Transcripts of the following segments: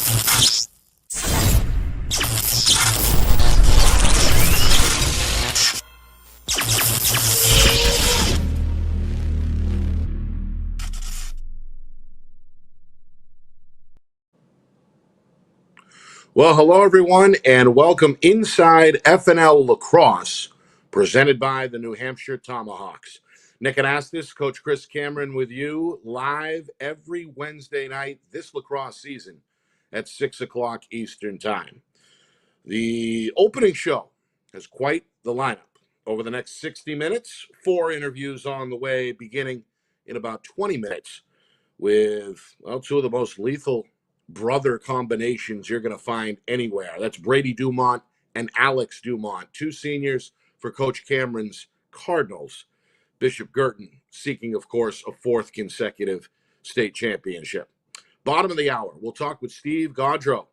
Well, hello, everyone, and welcome inside FNL Lacrosse, presented by the New Hampshire Tomahawks. Nick Anastas, Coach Chris Cameron with you live every Wednesday night this lacrosse season at 6 o'clock Eastern Time. The opening show has quite the lineup. Over the next 60 minutes, 4 interviews on the way, beginning in about 20 minutes with, well, 2 of the most lethal brother combinations you're going to find anywhere. That's Brady Dumont and Alex Dumont, 2 seniors for Coach Cameron's Cardinals. Bishop Girton seeking, of course, a 4th consecutive state championship. Bottom of the hour, we'll talk with Steve Gando,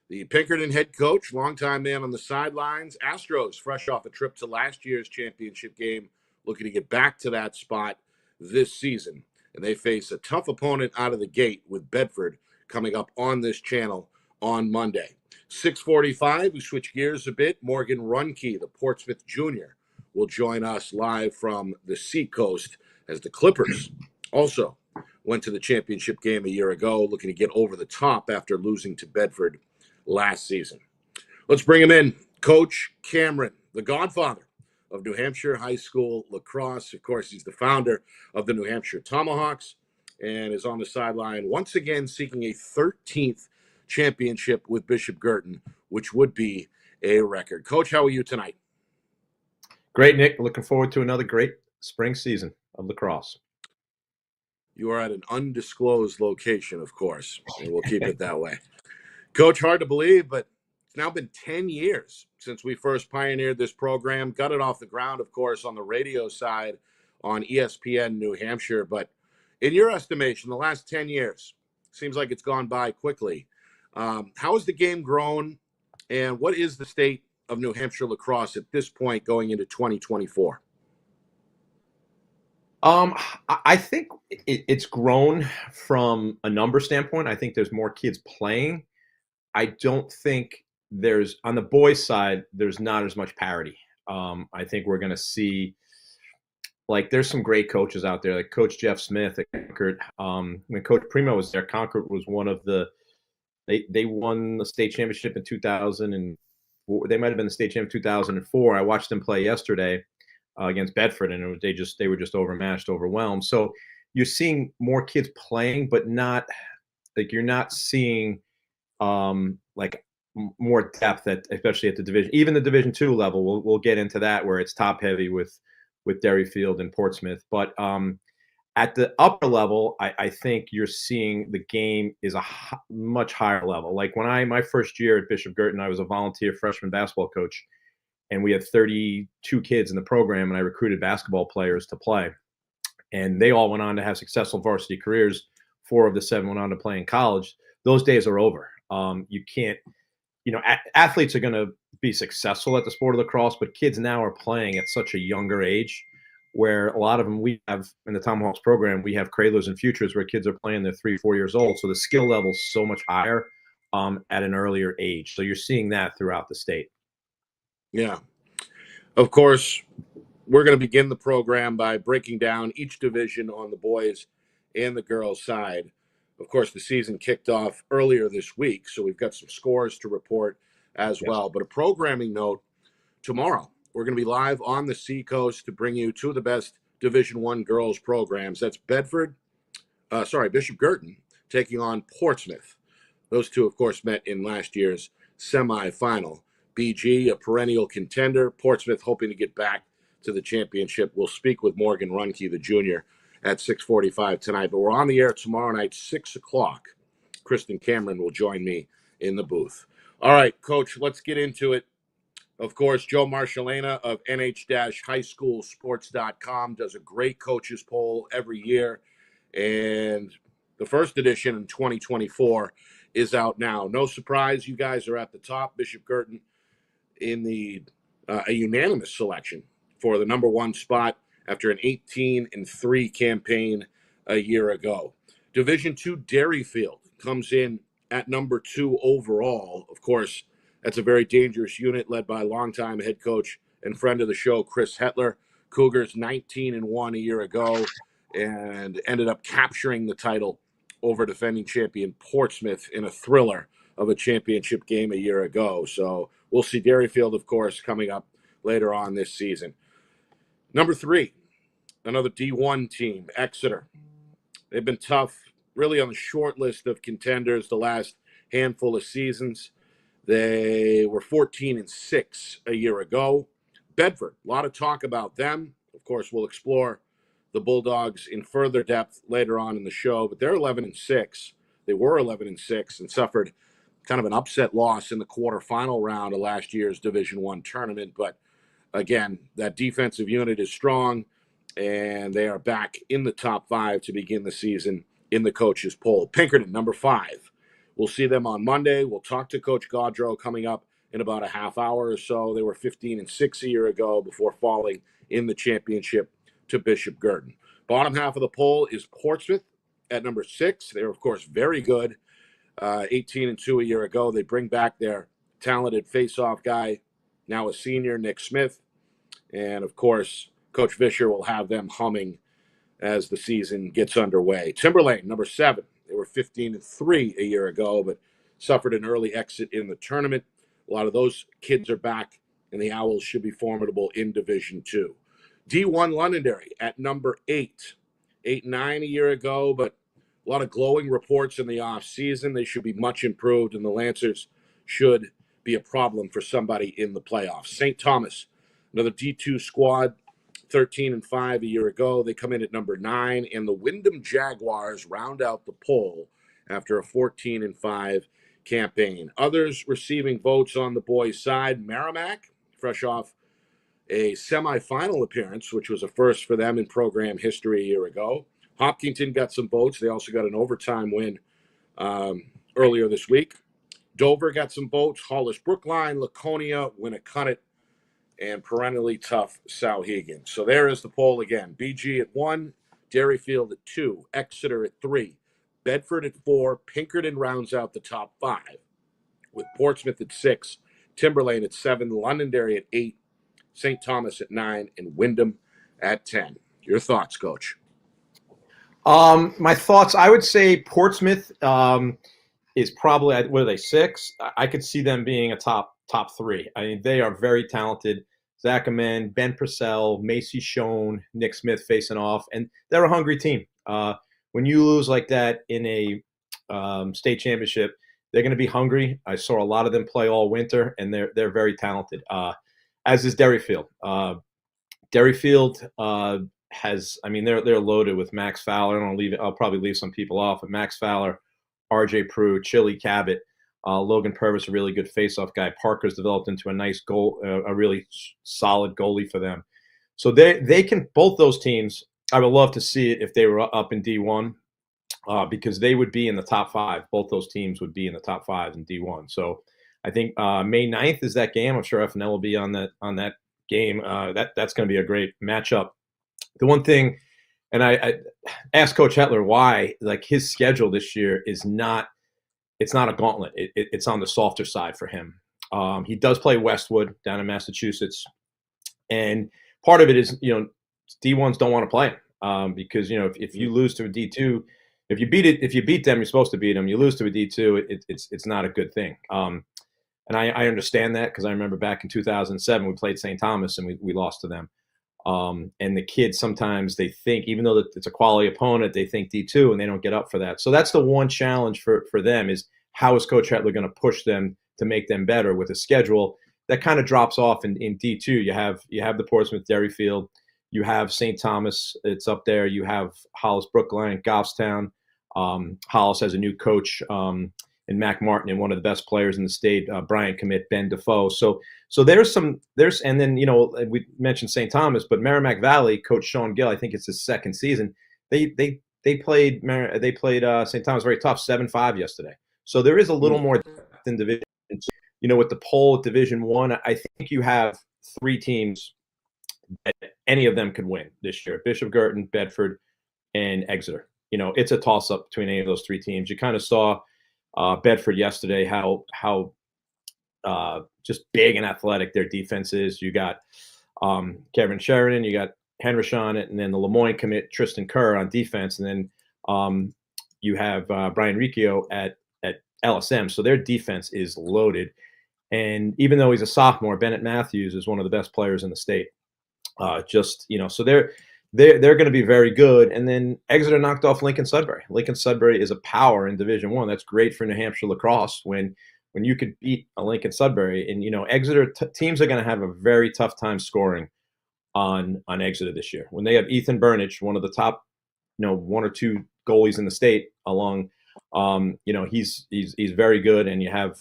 the Pinkerton head coach, longtime man on the sidelines. Astros, fresh off a trip to last year's championship game, looking to get back to that spot this season. And they face a tough opponent out of the gate with Bedford coming up on this channel on Monday. 6:45, we switch gears a bit. Morgan Runke, the Portsmouth junior, will join us live from the Seacoast as the Clippers also went to the championship game a year ago, looking to get over the top after losing to Bedford last season. Let's bring him in. Coach Cameron, the godfather of New Hampshire high school lacrosse. Of course, he's the founder of the New Hampshire Tomahawks and is on the sideline once again seeking a 13th championship with Bishop Girton, which would be a record. Coach, how are you tonight? Great, Nick. Looking forward to another great spring season of lacrosse. You are at an undisclosed location, of course, and we'll keep it that way. Coach, hard to believe, but it's now been 10 years since we first pioneered this program. Got it off the ground, of course, on the radio side on ESPN New Hampshire. But in your estimation, the last 10 years, seems like it's gone by quickly. How has the game grown, and what is the state of New Hampshire lacrosse at this point going into 2024? I think it's grown from a number standpoint. I think there's more kids playing. I don't think on the boys' side, there's not as much parity. I think we're going to see, like, there's some great coaches out there, like Coach Jeff Smith at Concord. When Coach Primo was there, Concord was one of they won the state championship in 2004. They might have been the state champ in 2004. I watched them play yesterday against Bedford, and they were just overmatched, overwhelmed. So you're seeing more kids playing, but not like you're not seeing like more depth especially at the division, even the Division II level. We'll get into that where it's top heavy with Derryfield and Portsmouth. But at the upper level, I think you're seeing the game is a much higher level. Like when my first year at Bishop Girton, I was a volunteer freshman basketball coach, and we had 32 kids in the program, and I recruited basketball players to play. And they all went on to have successful varsity careers. 4 of the 7 went on to play in college. Those days are over. You can't, athletes are going to be successful at the sport of lacrosse, but kids now are playing at such a younger age where a lot of them we have in the Tomahawks program, we have cradlers and futures where kids are playing, they're 3-4 years old. So the skill level is so much higher at an earlier age. So you're seeing that throughout the state. Yeah. Of course, we're going to begin the program by breaking down each division on the boys and the girls side. Of course, the season kicked off earlier this week, so we've got some scores to report as well. But a programming note, tomorrow we're going to be live on the Seacoast to bring you 2 of the best Division I girls programs. That's Bishop Girton taking on Portsmouth. Those 2, of course, met in last year's semifinal. BG, a perennial contender. Portsmouth hoping to get back to the championship. We'll speak with Morgan Runke, the junior, at 6:45 tonight. But we're on the air tomorrow night, 6 o'clock. Kristen Cameron will join me in the booth. All right, Coach, let's get into it. Of course, Joe Marcellena of NH-highschoolsports.com does a great coaches poll every year. And the first edition in 2024 is out now. No surprise, you guys are at the top. Bishop Girton in a unanimous selection for the number 1 spot after an 18-3 campaign a year ago. Division II Derryfield comes in at number 2 overall. Of course, that's a very dangerous unit led by longtime head coach and friend of the show, Chris Hetler. Cougars 19-1 a year ago and ended up capturing the title over defending champion Portsmouth in a thriller of a championship game a year ago. So we'll see Derryfield, of course, coming up later on this season. Number 3, another D1 team, Exeter. They've been tough, really on the short list of contenders the last handful of seasons. They were 14-6 a year ago. Bedford, a lot of talk about them. Of course, we'll explore the Bulldogs in further depth later on in the show, but they're 11-6. They were 11-6 and suffered kind of an upset loss in the quarterfinal round of last year's Division I tournament. But again, that defensive unit is strong, and they are back in the top 5 to begin the season in the coaches' poll. Pinkerton, number 5. We'll see them on Monday. We'll talk to Coach Gaudreau coming up in about a half hour or so. They were 15-6 a year ago before falling in the championship to Bishop Girton. Bottom half of the poll is Portsmouth at number 6. They're, of course, very good. 18-2 a year ago. They bring back their talented face-off guy, now a senior, Nick Smith. And, of course, Coach Fisher will have them humming as the season gets underway. Timberlane, number 7. They were 15-3 a year ago, but suffered an early exit in the tournament. A lot of those kids are back, and the Owls should be formidable in Division 2. D1 Londonderry at number 8. 8-9 a year ago, but a lot of glowing reports in the offseason. They should be much improved, and the Lancers should be a problem for somebody in the playoffs. St. Thomas, another D2 squad, 13-5 a year ago. They come in at number 9, and the Wyndham Jaguars round out the poll after a 14-5 campaign. Others receiving votes on the boys' side, Merrimack, fresh off a semifinal appearance, which was a first for them in program history a year ago. Hopkinton got some votes. They also got an overtime win earlier this week. Dover got some votes. Hollis Brookline, Laconia, Winnicott, and perennially tough Souhegan. So there is the poll again. BG at 1, Derryfield at 2, Exeter at 3, Bedford at 4, Pinkerton rounds out the top 5, with Portsmouth at 6, Timberlane at 7, Londonderry at 8, St. Thomas at 9, and Wyndham at 10. Your thoughts, Coach? My thoughts, I would say Portsmouth is probably, what are they, 6? I could see them being a top 3. I mean, they are very talented. Zach Amen, Ben Purcell, Macy Schoen, Nick Smith facing off, and they're a hungry team. When you lose like that in a state championship, they're going to be hungry. I saw a lot of them play all winter, and they're very talented. As is Derryfield. Derryfield has, I mean, they're loaded with Max Fowler. I'll probably leave some people off, but Max Fowler, R.J. Prue, Chili Cabot, Logan Purvis, a really good face-off guy. Parker's developed into a nice goal, a really solid goalie for them. So they can, both those teams, I would love to see it if they were up in D1 because they would be in the top 5. Both those teams would be in the top 5 in D1. So I think May 9th is that game. I'm sure FNL will be on that game. That's going to be a great matchup. The one thing, and I asked Coach Hetler why, like, his schedule this year is not, it's not a gauntlet. It's on the softer side for him. He does play Westwood down in Massachusetts, and part of it is, D1s don't want to play him because, if you lose to a D2, if you beat them, you're supposed to beat them. You lose to a D2, it's not a good thing. And I understand that because I remember back in 2007 we played St. Thomas and we lost to them. And the kids sometimes they think, even though it's a quality opponent, they think D2 and they don't get up for that. So that's the one challenge for them is how is Coach Hetler going to push them to make them better with a schedule that kind of drops off in D2. You have the Portsmouth Derryfield, you have St. Thomas, it's up there. You have Hollis Brookline, Goffstown. Hollis has a new coach in Mac Martin and one of the best players in the state, Brian Commit, Ben Defoe. So and then, we mentioned St. Thomas, but Merrimack Valley, Coach Sean Gill, I think it's his second season. They played St. Thomas very tough, 7-5 yesterday. So there is a little more depth in Division 2. With the poll at Division 1, I think you have 3 teams that any of them could win this year: Bishop Girton, Bedford, and Exeter. It's a toss-up between any of those 3 teams. You kind of saw Bedford yesterday, how just big and athletic their defense is. You got Kevin Sheridan, you got Henderson, and then the Lemoyne commit Tristan Kerr on defense, and then you have Brian Riccio at LSM. So their defense is loaded. And even though he's a sophomore, Bennett Matthews is one of the best players in the state. So they're going to be very good. And then Exeter knocked off Lincoln Sudbury. Lincoln Sudbury is a power in Division I. That's great for New Hampshire lacrosse when you could beat a Lincoln Sudbury. And Exeter teams are going to have a very tough time scoring on Exeter this year. When they have Ethan Burnich, one of the top, one or two goalies in the state, along, he's very good. And you have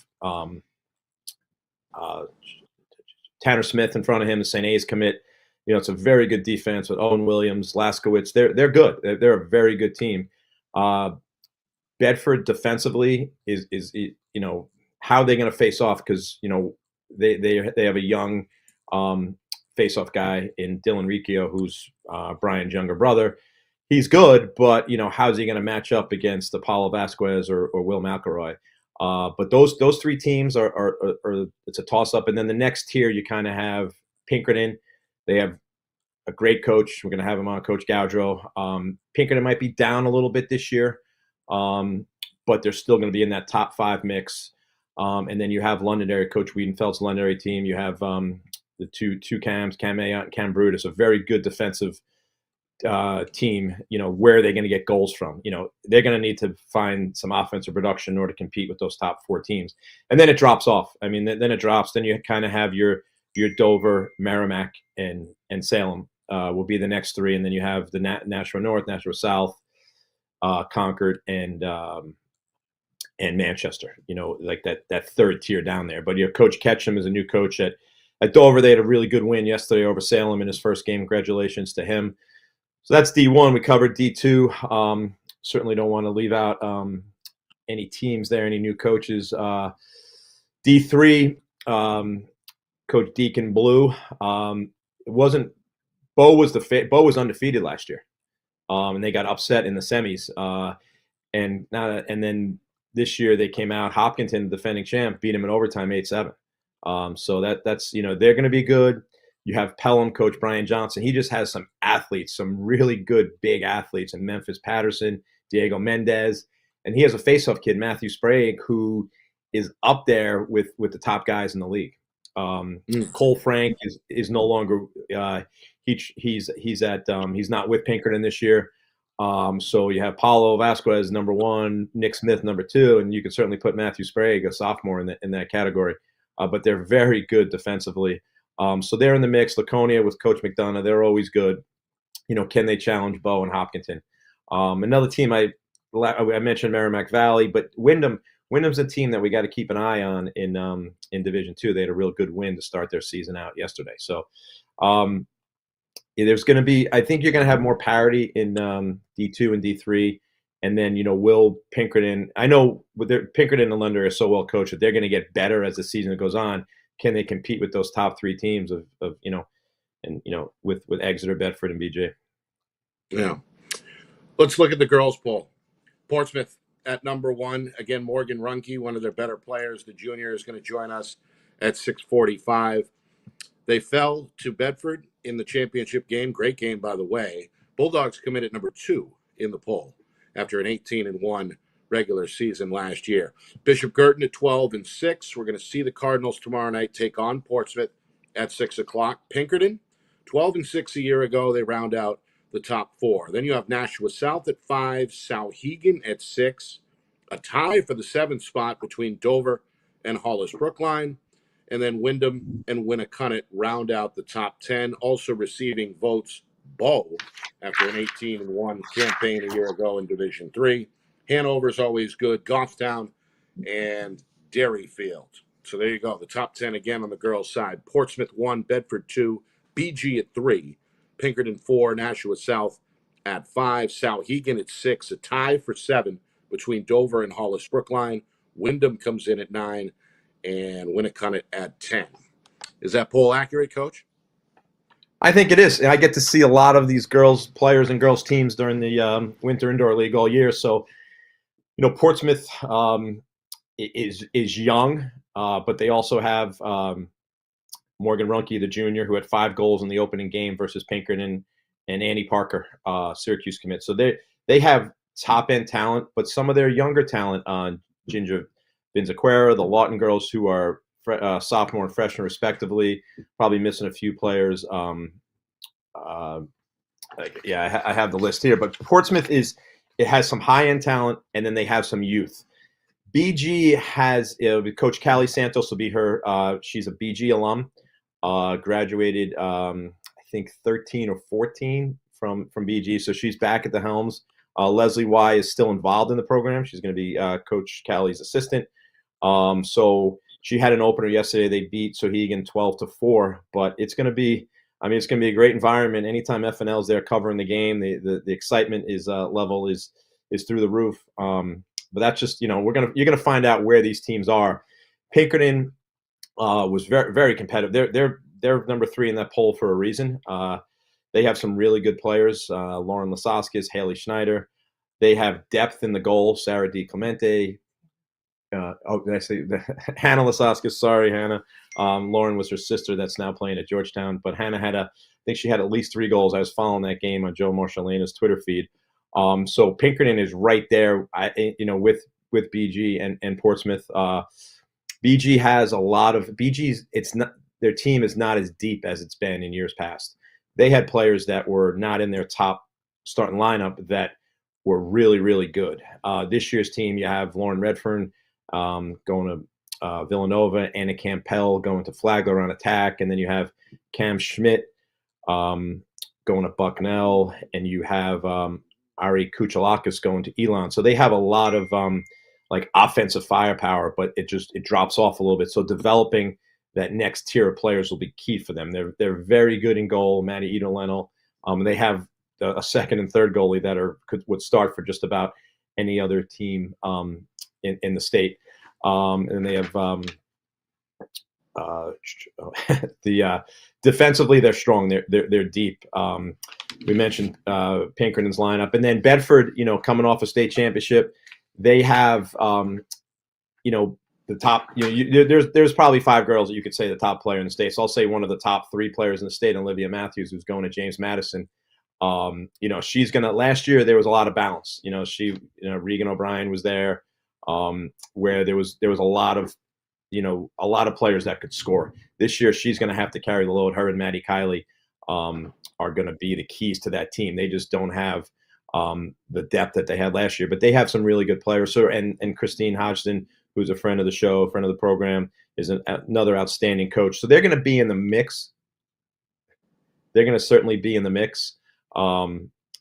Tanner Smith in front of him, the St. A's commit. It's a very good defense with Owen Williams, Laskowitz. They're good. They're a very good team. Bedford defensively is how they're going to face off, because they have a young face-off guy in Dylan Riccio, who's Brian's younger brother. He's good, but how's he going to match up against Apollo Vasquez or Will McElroy? But those three teams are it's a toss-up. And then the next tier, you kind of have Pinkerton. They have a great coach. We're going to have him on, Coach Gaudreau. Pinkerton might be down a little bit this year, but they're still going to be in that top 5 mix. And then you have Londonderry, Coach Wiedenfeld's Londonderry team. You have the two Cams, Cam Ayotte and Cam Brutus, a very good defensive team. Where are they going to get goals from? They're going to need to find some offensive production in order to compete with those top 4 teams. And then it drops off. I mean, then it drops. Then you kind of have your Dover, Merrimack, and Salem will be the next 3, and then you have the Nashua North, Nashua South, Concord, and Manchester. Like that third tier down there. But Coach Ketchum is a new coach at Dover. They had a really good win yesterday over Salem in his first game. Congratulations to him. So that's D1. We covered D2. Certainly don't want to leave out any teams there, any new coaches. D3. Coach Deacon Blue. It wasn't Bo was undefeated last year, and they got upset in the semis. And then this year they came out. Hopkinton, defending champ, beat him in overtime 8-7. So that's they're going to be good. You have Pelham, Coach Brian Johnson. He just has some athletes, some really good big athletes, and Memphis Patterson, Diego Mendez, and he has a faceoff kid, Matthew Sprague, who is up there with the top guys in the league. Cole Frank is no longer he's not with Pinkerton this year. So you have Paulo Vasquez number 1, Nick Smith number 2, and you can certainly put Matthew Sprague, a sophomore, in that category. But they're very good defensively. So they're in the mix. Laconia with Coach McDonough, they're always good. Can they challenge Bo and Hopkinton? Another team I mentioned Merrimack Valley, but Wyndham's a team that we got to keep an eye on in Division II. They had a real good win to start their season out yesterday. So there's going to be, I think you're going to have more parity in D2 and D3. And then, will Pinkerton, I know Pinkerton and Londonderry are so well coached that they're going to get better as the season goes on. Can they compete with those top 3 teams with Exeter, Bedford, and BJ? Yeah. Let's look at the girls' poll. Portsmouth at number 1. Again, Morgan Runke, one of their better players, the junior, is going to join us at 6:45. They fell to Bedford in the championship game. Great game, by the way. Bulldogs come in at number 2 in the poll after an 18-1 regular season last year. Bishop Girton at 12-6. We're going to see the Cardinals tomorrow night take on Portsmouth at 6 o'clock. Pinkerton, 12-6 a year ago. They round out the top 4. Then you have Nashua South at 5, Souhegan at 6, a tie for the 7th spot between Dover and Hollis Brookline, and then Wyndham and Winnicott round out the top 10. Also receiving votes, Bow, after an 18-1 campaign a year ago in Division III. Hanover's always good, Goffstown, and Derryfield. So there you go, the top 10 again on the girls' side. Portsmouth 1, Bedford 2, BG at 3, Pinkerton 4, Nashua South at 5, Souhegan at 6, a tie for 7 between Dover and Hollis Brookline. Wyndham comes in at 9, and Winnicott at 10. Is that poll accurate, Coach? I think it is. I get to see a lot of these players and girls teams during the Winter Indoor League all year. So, Portsmouth, is young, but they also have Morgan Runke, the junior, who had 5 goals in the opening game versus Pinkerton, and Annie Parker, Syracuse commit. So they have top end talent, but some of their younger talent, Ginger Vinzaquera, the Lawton girls, who are sophomore and freshman respectively, probably missing a few players. I have the list here, but Portsmouth has some high end talent, and then they have some youth. BG has Coach Callie Santos will be her. She's a BG alum. Graduated, I think 13 or 14 from BG, so she's back at the helms. Leslie Y is still involved in the program. She's going to be Coach Callie's assistant. So she had an opener yesterday. They beat Sohegan 12-4, but it's going to be a great environment. Anytime FNL is there covering the game, the excitement is level is through the roof. But that's just, you're gonna find out where these teams are. Pinkerton was very, very competitive. They're number 3 in that poll for a reason. They have some really good players. Lauren Lasaskis, Haley Schneider. They have depth in the goal. Sarah Di Clemente. Did I say Hannah Lasaskis? Sorry, Hannah. Lauren was her sister that's now playing at Georgetown. But Hannah I think she had at least 3 goals. I was following that game on Joe Marshallina's Twitter feed. So Pinkerton is right there, with BG and Portsmouth. BG has a lot of their team is not as deep as it's been in years past. They had players that were not in their top starting lineup that were really, really good. This year's team, you have Lauren Redfern going to Villanova, Anna Campbell going to Flagler on attack, and then you have Cam Schmidt going to Bucknell, and you have Ari Kuchalakis going to Elon. So they have a lot of offensive firepower, but it drops off a little bit. So developing that next tier of players will be key for them. They're very good in goal. Maddie Eden-Leno. They have a second and third goalie that would start for just about any other team in the state. And they have defensively, they're strong. They're deep. We mentioned Pinkerton's lineup, and then Bedford, coming off a state championship, they have the top. There's probably 5 girls that you could say the top player in the state. So I'll say one of the top 3 players in the state, Olivia Matthews, who's going to James Madison. She's gonna. Last year there was a lot of balance. Regan O'Brien was there, where there was a lot of players that could score. This year she's going to have to carry the load. Her and Maddie Kiley are going to be the keys to that team. They just don't have the depth that they had last year, but they have some really good players. So and Christine Hodgson, who's a friend of the show, friend of the program, is another outstanding coach. So they're going to be in the mix. They're going to certainly be in the mix.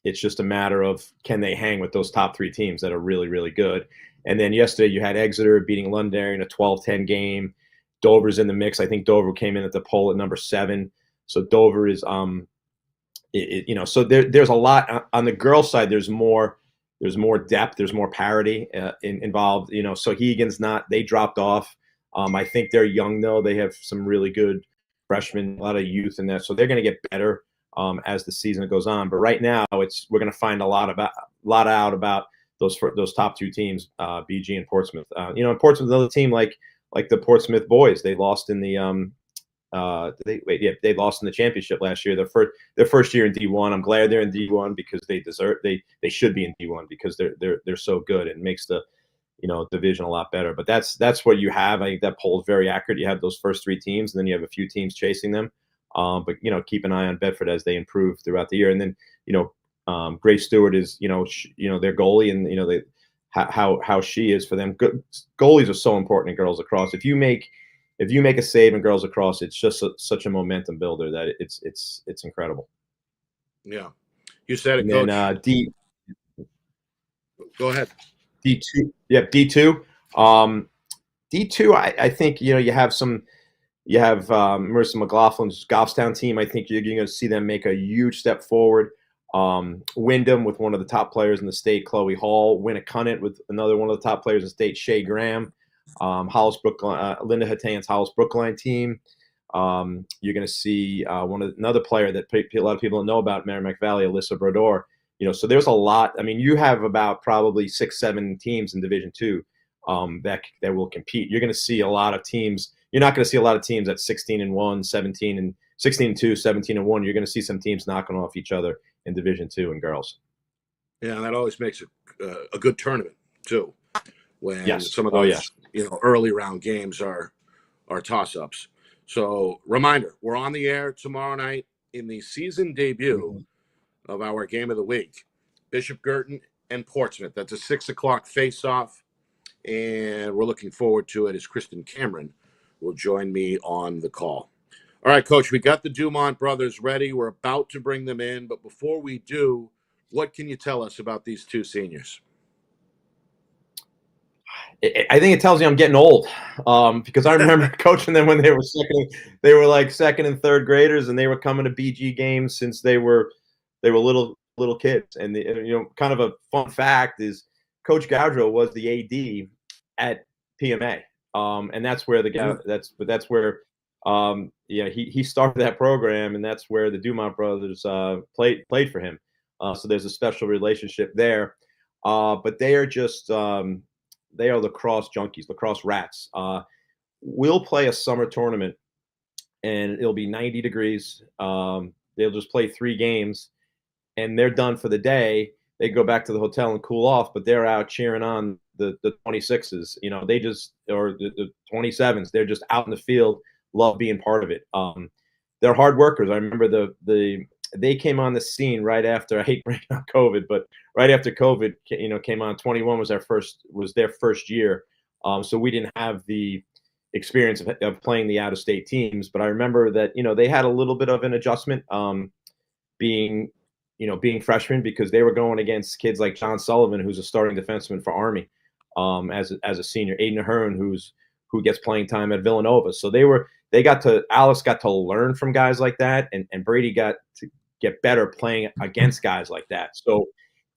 It's just a matter of, can they hang with those top 3 teams that are really, really good. And then yesterday you had Exeter beating Londonderry in a 12-10 game. Dover's in the mix. I think Dover came in at the poll at number 7. So Dover is, so there's a lot on the girls' side. There's more depth. There's more parity involved. So Hegan's they dropped off. I think they're young though. They have some really good freshmen, a lot of youth in there. So they're going to get better as the season goes on. But right now we're going to find a lot out about those top 2 teams, BG and Portsmouth. And Portsmouth, another team like the Portsmouth boys, they lost in the they lost in the championship last year. Their first year in D1. I'm glad they're in D1 because they should be in D1 because they're so good and makes the division a lot better. But that's what you have. I think that poll is very accurate. You have those first 3 teams, and then you have a few teams chasing them. But keep an eye on Bedford as they improve throughout the year. And then Grace Stewart is their goalie, and how she is for them. Good goalies are so important in girls lacrosse. If you make a save in girls lacrosse, it's just such a momentum builder that it's incredible. Yeah, you said it, and Coach. Then Go ahead. D2. Yeah, D2. D2. I think you have some. You have Marissa McLaughlin's Goffstown team. I think you're going to see them make a huge step forward. Wyndham with one of the top players in the state, Chloe Hall. Winnicott with another one of the top players in the state, Shay Graham. Hollis Brookline, Linda Hatan's Hollis Brookline team. You're going to see another player that a lot of people don't know about, Merrimack Valley, Alyssa Brodeur. So there's a lot. I mean, you have about probably 6-7 teams in Division II that will compete. You're going to see a lot of teams. You're not going to see a lot of teams at 16-1, 17 16-2, 17-1. You're going to see some teams knocking off each other in Division II in girls. Yeah, that always makes a good tournament too. When Yes. some of Oh, those yes. early round games are toss-ups. So reminder, we're on the air tomorrow night in the season debut of our game of the week, Bishop Girton and Portsmouth. That's a 6:00 face-off, and we're looking forward to it as Kristen Cameron will join me on the call. All right, Coach, we got the Dumont brothers ready. We're about to bring them in, but before we do, what can you tell us about these two seniors? I think it tells you I'm getting old, because I remember coaching them when they were like second and third graders, and they were coming to BG games since they were little kids. And kind of a fun fact is Coach Gaudreau was the AD at PMA, and that's where that's where he started that program, and that's where the Dumont brothers played for him. So there's a special relationship there, but they are just. They are lacrosse junkies, lacrosse rats. We'll play a summer tournament, and it'll be 90 degrees. They'll just play 3 games, and they're done for the day. They go back to the hotel and cool off, but they're out cheering on the 26s. They just, or the 27s. They're just out in the field, love being part of it. They're hard workers. I remember they came on the scene right after, I hate bringing up COVID, but right after COVID, came on. 21 was their first year. So we didn't have the experience of playing the out-of-state teams, but I remember that, they had a little bit of an adjustment, being freshmen, because they were going against kids like John Sullivan, who's a starting defenseman for Army, as a senior, Aiden Ahern, who gets playing time at Villanova. So Alex got to learn from guys like that, and Brady got to get better playing against guys like that. So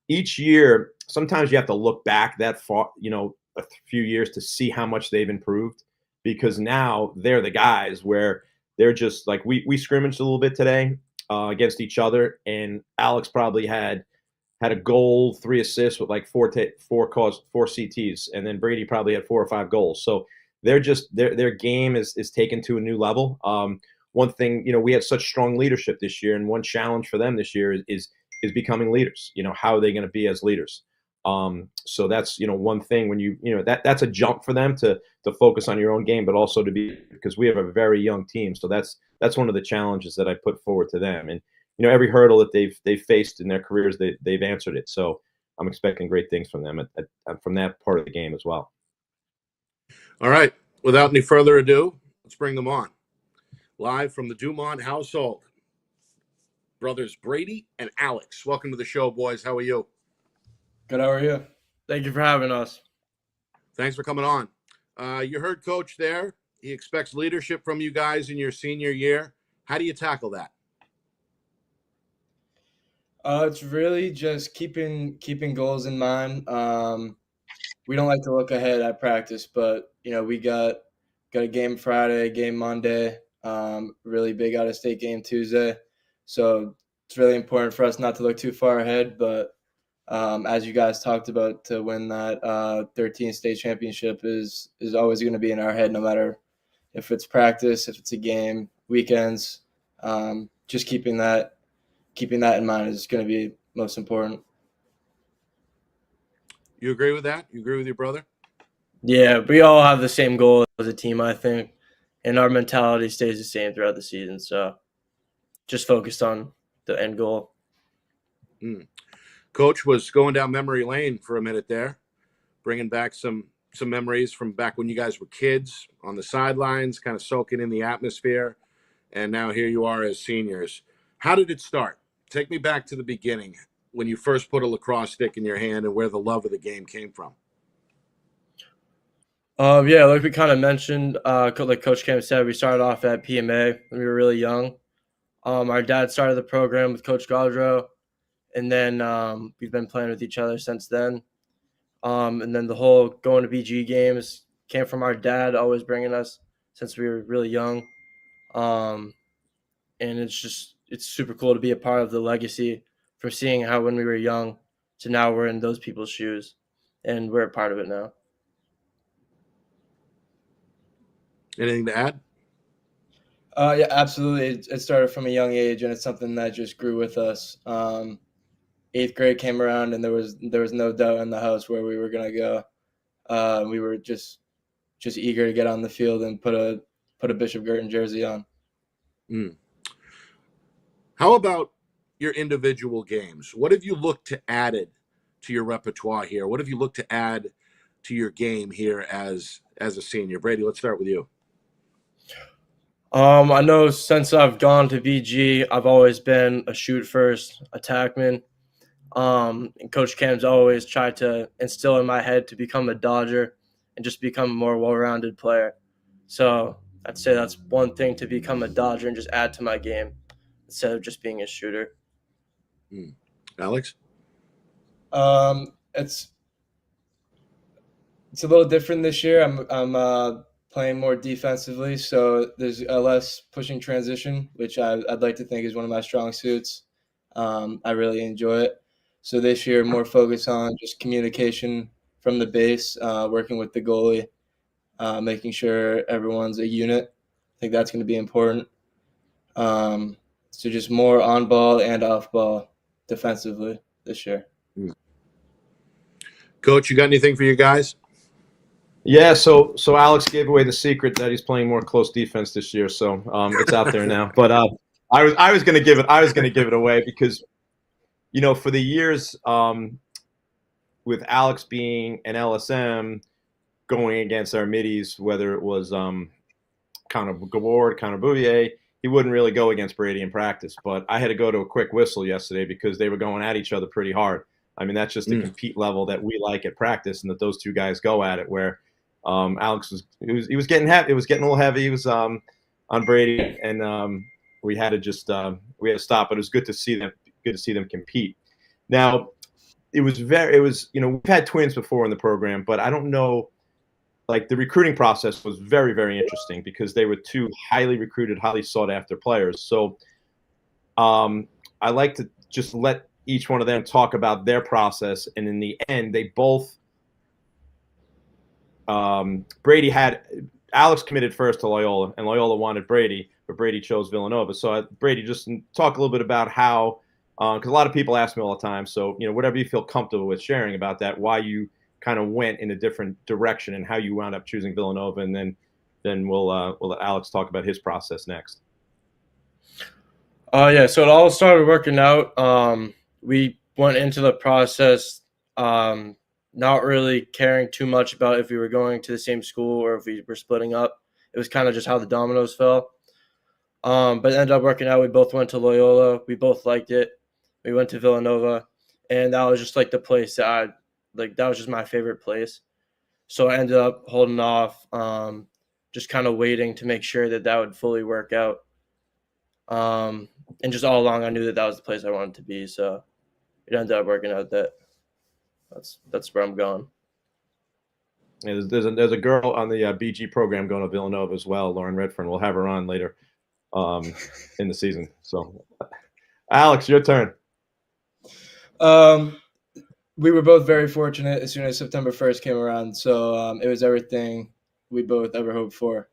each year, sometimes you have to look back that far, a few years, to see how much they've improved, because now they're the guys where they're just like, we scrimmaged a little bit today against each other, and Alex probably had a goal, 3 assists with like 4 CTs, and then Brady probably had 4 or 5 goals. So they're just their game is taken to a new level. One thing, we had such strong leadership this year, and one challenge for them this year is becoming leaders. How are they going to be as leaders? So that's one thing when that's a jump for them to focus on your own game, but also because we have a very young team. So that's one of the challenges that I put forward to them. And every hurdle that they've faced in their careers, they've answered it. So I'm expecting great things from them from that part of the game as well. All right. Without any further ado, let's bring them on. Live from the Dumont household, brothers Brady and Alex. Welcome to the show, boys. How are you? Good. How are you? Thank you for having us. Thanks for coming on. You heard Coach there. He expects leadership from you guys in your senior year. How do you tackle that? It's really just keeping goals in mind. We don't like to look ahead at practice, but we got a game Friday, game Monday, really big out-of-state game Tuesday. So it's really important for us not to look too far ahead. But as you guys talked about, to win that 13th state championship is always going to be in our head, no matter if it's practice, if it's a game, weekends. Just keeping that in mind is going to be most important. You agree with that? You agree with your brother? Yeah, we all have the same goal as a team, I think, and our mentality stays the same throughout the season. So just focused on the end goal. Coach was going down memory lane for a minute there, bringing back some memories from back when you guys were kids on the sidelines, kind of soaking in the atmosphere, and now here you are as seniors. How did it start? Take me back to the beginning, when you first put a lacrosse stick in your hand, and where the love of the game came from. Yeah, like we kind of mentioned, like Coach Cam said, we started off at PMA when we were really young. Our dad started the program with Coach Gaudreau, and then we've been playing with each other since then. And then the whole going to BG games came from our dad, always bringing us since we were really young. And it's super cool to be a part of the legacy, from seeing how when we were young to now we're in those people's shoes, and we're a part of it now. Anything to add? Yeah, absolutely. It started from a young age, and it's something that just grew with us. 8th grade came around, and there was no doubt in the house where we were gonna go. We were just eager to get on the field and put a Bishop Girton jersey on. Mm. How about your individual games? What have you looked to add it to your repertoire here? What have you looked to add to your game here as a senior? Brady, let's start with you. I know since I've gone to VG, I've always been a shoot first attackman. And Coach Cam's always tried to instill in my head to become a Dodger and just become a more well-rounded player. So I'd say that's one thing, to become a Dodger and just add to my game instead of just being a shooter. Alex? It's a little different this year. I'm playing more defensively, so there's a less pushing transition, which I'd like to think is one of my strong suits. I really enjoy it. So this year, more focus on just communication from the base, working with the goalie, making sure everyone's a unit. I think that's going to be important. So just more on ball and off ball defensively this year. Coach, you got anything for you guys? Yeah, so Alex gave away the secret that he's playing more close defense this year, so it's out there now. But I was going to give it away because, you know, for the years with Alex being an LSM going against our middies, whether it was Connor Gaward, Connor Bouvier, he wouldn't really go against Brady in practice. But I had to go to a quick whistle yesterday because they were going at each other pretty hard. I mean, that's just the compete level that we like at practice, and that those two guys go at it. Where Alex was getting heavy. It was getting a little heavy. He was on Brady, and we had to stop. But it was good to see them compete. Now, it was you know, we've had twins before in the program, but I don't know. Like, the recruiting process was very, very interesting because they were two highly recruited, highly sought after players. So I like to just let each one of them talk about their process. And in the end, they both Brady had Alex committed first to Loyola, and Loyola wanted Brady, but Brady chose Villanova. So Brady, just talk a little bit about how, because a lot of people ask me all the time. So, you know, whatever you feel comfortable with sharing about that, why you kind of went in a different direction and how you wound up choosing Villanova, and then we'll let Alex talk about his process next. Yeah, so it all started working out. We went into the process not really caring too much about if we were going to the same school or if we were splitting up. It was kind of just how the dominoes fell. But it ended up working out. We both went to Loyola. We both liked it. We went to Villanova, and that was just like the place that that was just my favorite place. So I ended up holding off, just kind of waiting to make sure that would fully work out. And just all along, I knew that was the place I wanted to be. So it ended up working out that that's where I'm going. Yeah, there's a girl on the BG program going to Villanova as well, Lauren Redfern. We'll have her on later in the season. So, Alex, your turn. We were both very fortunate as soon as September 1st came around. So it was everything we both ever hoped for.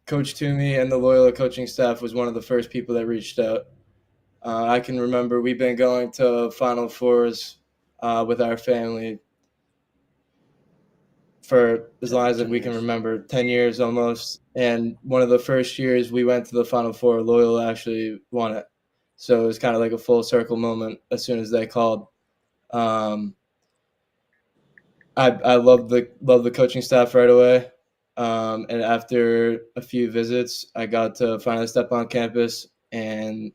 Coach Toomey and the Loyola coaching staff was one of the first people that reached out. I can remember we've been going to Final Fours with our family for as long as we can remember, 10 years almost. And one of the first years we went to the Final Four, Loyola actually won it. So it was kind of like a full circle moment as soon as they called. I loved the coaching staff right away. And after a few visits, I got to finally step on campus. And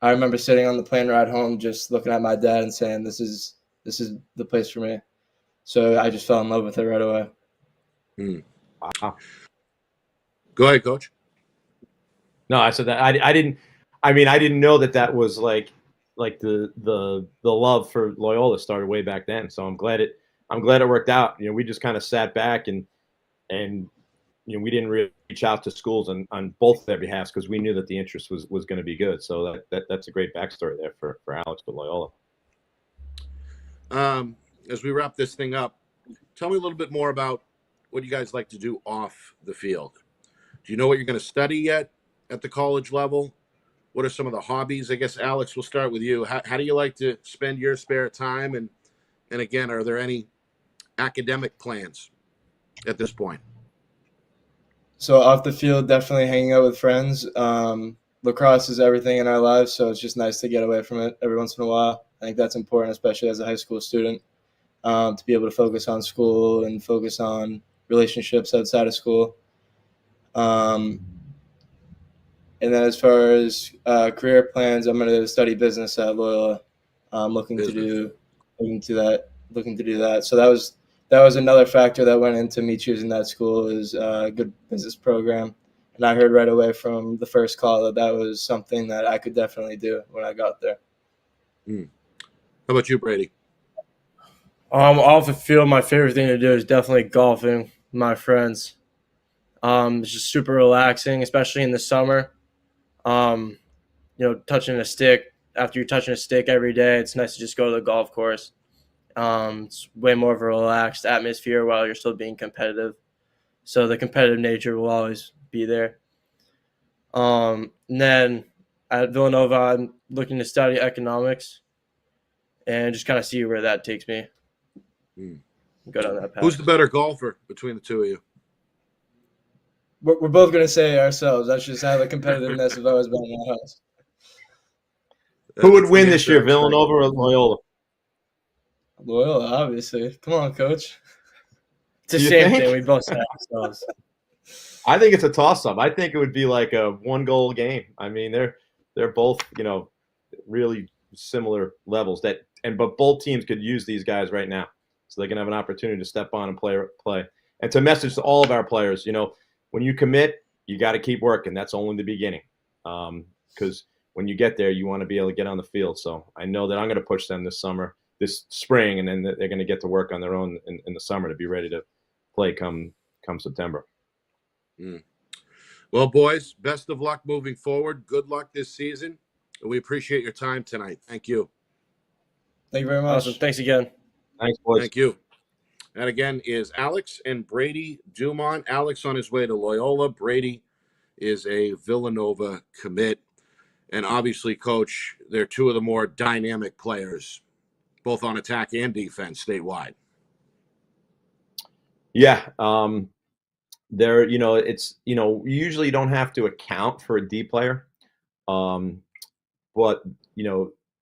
I remember sitting on the plane ride home, just looking at my dad and saying, this is the place for me. So I just fell in love with it right away. Wow. Go ahead, Coach. No, I said that I didn't. I mean, I didn't know that was like the love for Loyola started way back then. So I'm glad it worked out. You know, we just kind of sat back and you know, we didn't really reach out to schools on both of their behalves because we knew that the interest was going to be good. So that's a great backstory there for Alex with Loyola. As we wrap this thing up, tell me a little bit more about what you guys like to do off the field. Do you know what you're going to study yet at the college level? What are some of the hobbies? I guess, Alex, we'll start with you. How do you like to spend your spare time? And again, are there any academic plans at this point? So off the field, definitely hanging out with friends. Lacrosse is everything in our lives, so it's just nice to get away from it every once in a while. I think that's important, especially as a high school student, to be able to focus on school and focus on relationships outside of school. And then as far as career plans, I'm going to study business at Loyola. I'm looking to do that. So that was another factor that went into me choosing that school, is a good business program. And I heard right away from the first call that was something that I could definitely do when I got there. How about you, Brady? Off the field, my favorite thing to do is definitely golfing with my friends. It's just super relaxing, especially in the summer. Touching a stick, after you're touching a stick every day, it's nice to just go to the golf course. It's way more of a relaxed atmosphere while you're still being competitive. So the competitive nature will always be there. And then at Villanova, I'm looking to study economics and just kind of see where that takes me. Go down that path. Who's the better golfer between the two of you? We're both going to say ourselves. That's just how the competitiveness has always been in our house. Who would win this year, Villanova or Loyola? Loyola, obviously. Come on, coach. It's the same thing. We both say ourselves. I think it's a toss-up. I think it would be like a one-goal game. I mean, they're both, really similar levels. But both teams could use these guys right now, so they can have an opportunity to step on and play. And to message to all of our players, when you commit, you got to keep working. That's only the beginning, because when you get there, you want to be able to get on the field. So I know that I'm going to push them this spring, and then they're going to get to work on their own in the summer to be ready to play come September. Well, boys, best of luck moving forward. Good luck this season. We appreciate your time tonight. Thank you. Thank you very much. Awesome. Thanks again. Thanks, boys. Thank you. That again is Alex and Brady Dumont. Alex on his way to Loyola. Brady is a Villanova commit. And obviously, Coach, they're two of the more dynamic players, both on attack and defense statewide. Yeah. It's, you usually don't have to account for a D player. But,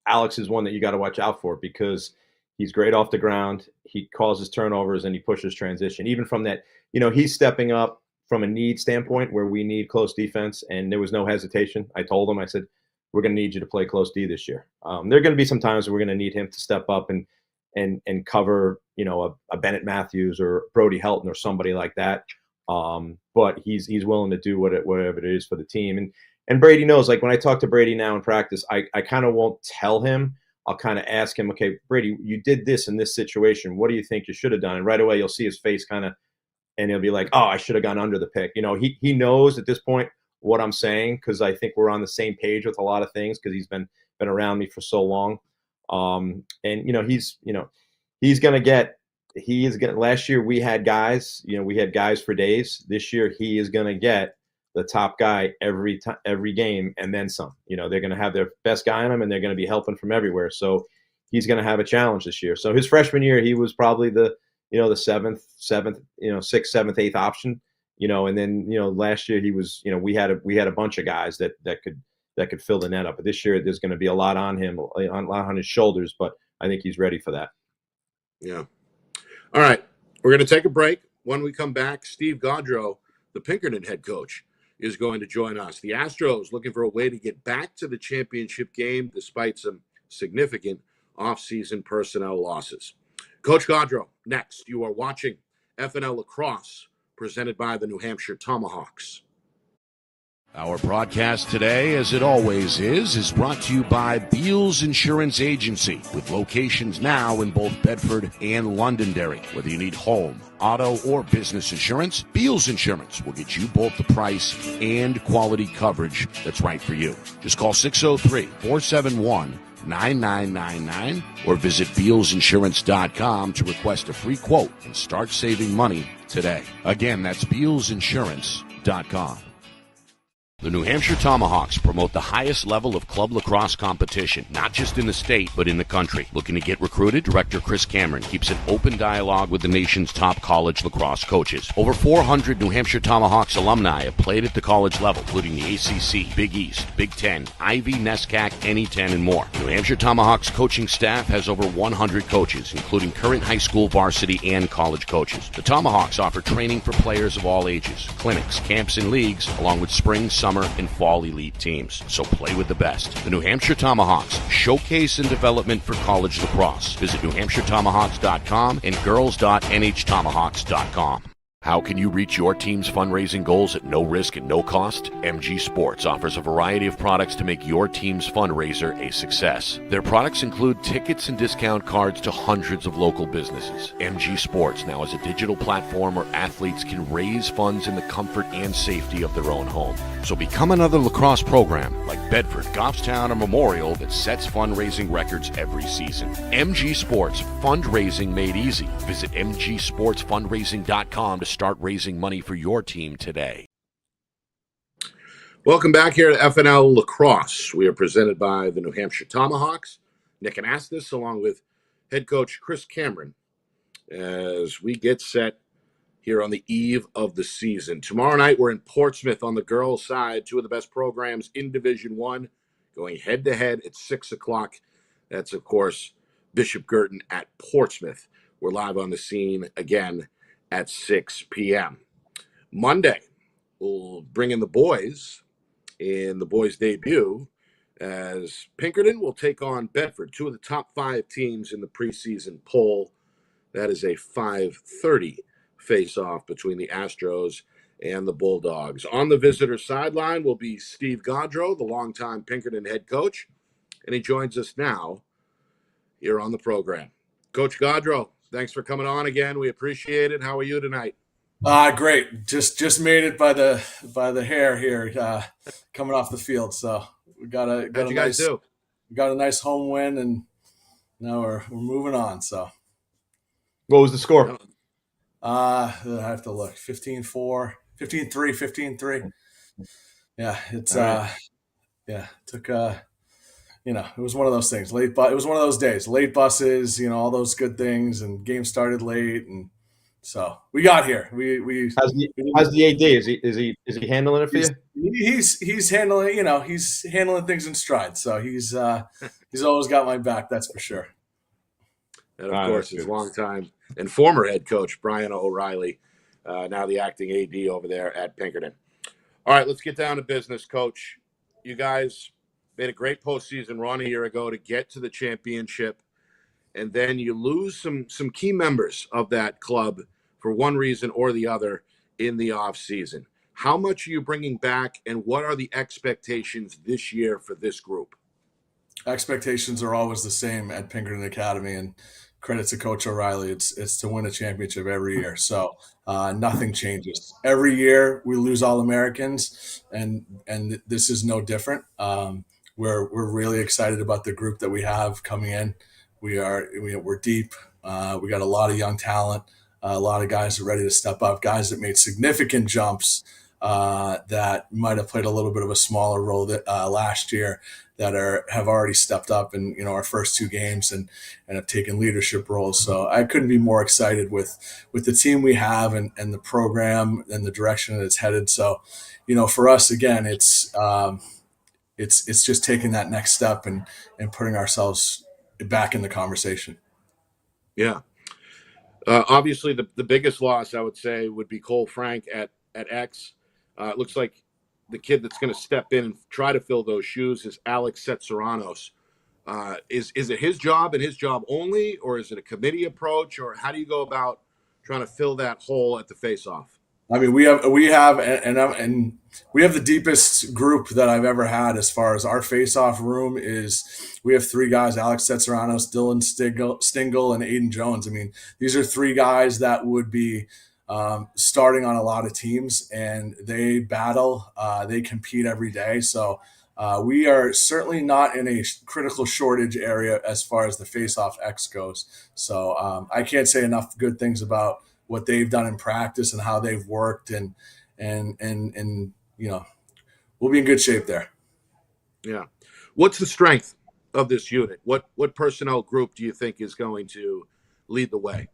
Alex is one that you got to watch out for, because he's great off the ground. He causes turnovers and he pushes transition. Even from that, he's stepping up from a need standpoint where we need close defense, and there was no hesitation. I told him, I said, we're going to need you to play close D this year. There are going to be some times where we're going to need him to step up and cover, a Bennett Matthews or Brody Helton or somebody like that. But he's willing to do whatever it is for the team. And Brady knows, like when I talk to Brady now in practice, I kind of won't tell him. I'll kind of ask him, okay, Brady, you did this in this situation. What do you think you should have done? And right away, you'll see his face and he'll be like, oh, I should have gone under the pick. He knows at this point what I'm saying, because I think we're on the same page with a lot of things, because he's been around me for so long. He's going to get, last year we had guys, we had guys for days. This year he is going to get the top guy every game and then some. They're going to have their best guy on him, and they're going to be helping from everywhere. So he's going to have a challenge this year. So his freshman year, he was probably the seventh, sixth, seventh, eighth option. And then last year he was, we had a bunch of guys that could fill the net up. But this year there's going to be a lot on him, a lot on his shoulders. But I think he's ready for that. Yeah. All right, we're going to take a break. When we come back, Steve Gando, the Pinkerton head coach, is going to join us. The Astros looking for a way to get back to the championship game despite some significant offseason personnel losses. Coach Gando, next. You are watching FNL Lacrosse, presented by the New Hampshire Tomahawks. Our broadcast today, as it always is brought to you by Beals Insurance Agency, with locations now in both Bedford and Londonderry. Whether you need home, auto, or business insurance, Beals Insurance will get you both the price and quality coverage that's right for you. Just call 603-471-9999 or visit BealsInsurance.com to request a free quote and start saving money today. Again, that's BealsInsurance.com. The New Hampshire Tomahawks promote the highest level of club lacrosse competition, not just in the state, but in the country. Looking to get recruited? Director Chris Cameron keeps an open dialogue with the nation's top college lacrosse coaches. Over 400 New Hampshire Tomahawks alumni have played at the college level, including the ACC, Big East, Big Ten, Ivy, NESCAC, NE10, and more. New Hampshire Tomahawks coaching staff has over 100 coaches, including current high school, varsity, and college coaches. The Tomahawks offer training for players of all ages, clinics, camps, and leagues, along with spring, summer, and fall elite teams. So play with the best. The New Hampshire Tomahawks, showcase and development for college lacrosse. Visit NewHampshireTomahawks.com and girls.nhtomahawks.com. How can you reach your team's fundraising goals at no risk and no cost? MG Sports offers a variety of products to make your team's fundraiser a success. Their products include tickets and discount cards to hundreds of local businesses. MG Sports now has a digital platform where athletes can raise funds in the comfort and safety of their own home. So become another lacrosse program like Bedford, Goffstown, or Memorial that sets fundraising records every season. MG Sports, fundraising made easy. Visit mgsportsfundraising.com to start raising money for your team today. Welcome back here to FNL Lacrosse. We are presented by the New Hampshire Tomahawks. Nick Anastas, along with head coach Chris Cameron, as we get set here on the eve of the season. Tomorrow night, we're in Portsmouth on the girls' side. Two of the best programs in Division I, going head-to-head at 6 o'clock. That's, of course, Bishop Girton at Portsmouth. We're live on the scene again at 6 p.m. Monday, we'll bring in the boys in the boys' debut, as Pinkerton will take on Bedford, two of the top 5 teams in the preseason poll. That is a 5:30 face-off between the Astros and the Bulldogs. On the visitor sideline will be Steve Gando, the longtime Pinkerton head coach, and he joins us now here on the program. Coach Gando, thanks for coming on again. We appreciate it. How are you tonight? Great. Just made it by the hair here, coming off the field. So we got a nice home win, and now we're moving on. So What was the score? I have to look. 15-4, 15-3, 15-3. Yeah, it's right. took it was one of those things. It was one of those days. Late buses, all those good things, and game started late, and so we got here. How's the AD? Is he handling it for you? He's handling he's handling things in stride. So he's always got my back. That's for sure. And of course, his longtime and former head coach Brian O'Reilly, now the acting AD over there at Pinkerton. All right, let's get down to business, Coach. You guys made a great postseason run a year ago to get to the championship, and then you lose some key members of that club for one reason or the other in the offseason. How much are you bringing back, and what are the expectations this year for this group? Expectations are always the same at Pinkerton Academy, and credit to Coach O'Reilly. It's to win a championship every year. So nothing changes. Every year we lose All-Americans, and this is no different. We're really excited about the group that we have coming in. We're deep. We got a lot of young talent, a lot of guys who are ready to step up, guys that made significant jumps that might have played a little bit of a smaller role last year, that have already stepped up in our first 2 games and have taken leadership roles. So I couldn't be more excited with the team we have and the program and the direction that it's headed. So, for us, again, it's just taking that next step and putting ourselves back in the conversation. Yeah. Obviously, the biggest loss, I would say, would be Cole Frank at X. It looks like the kid that's going to step in and try to fill those shoes is Alex Setsuranos. Is it his job and his job only, or is it a committee approach, or how do you go about trying to fill that hole at the face-off? I mean, and we have the deepest group that I've ever had as far as our face-off room is. We have three guys: Alex Tetseranos, Dylan Stingle, and Aiden Jones. I mean, these are three guys that would be starting on a lot of teams, and they battle, they compete every day. So we are certainly not in a critical shortage area as far as the face-off X goes. So I can't say enough good things about what they've done in practice and how they've worked, and we'll be in good shape there. Yeah. What's the strength of this unit? What personnel group do you think is going to lead the way?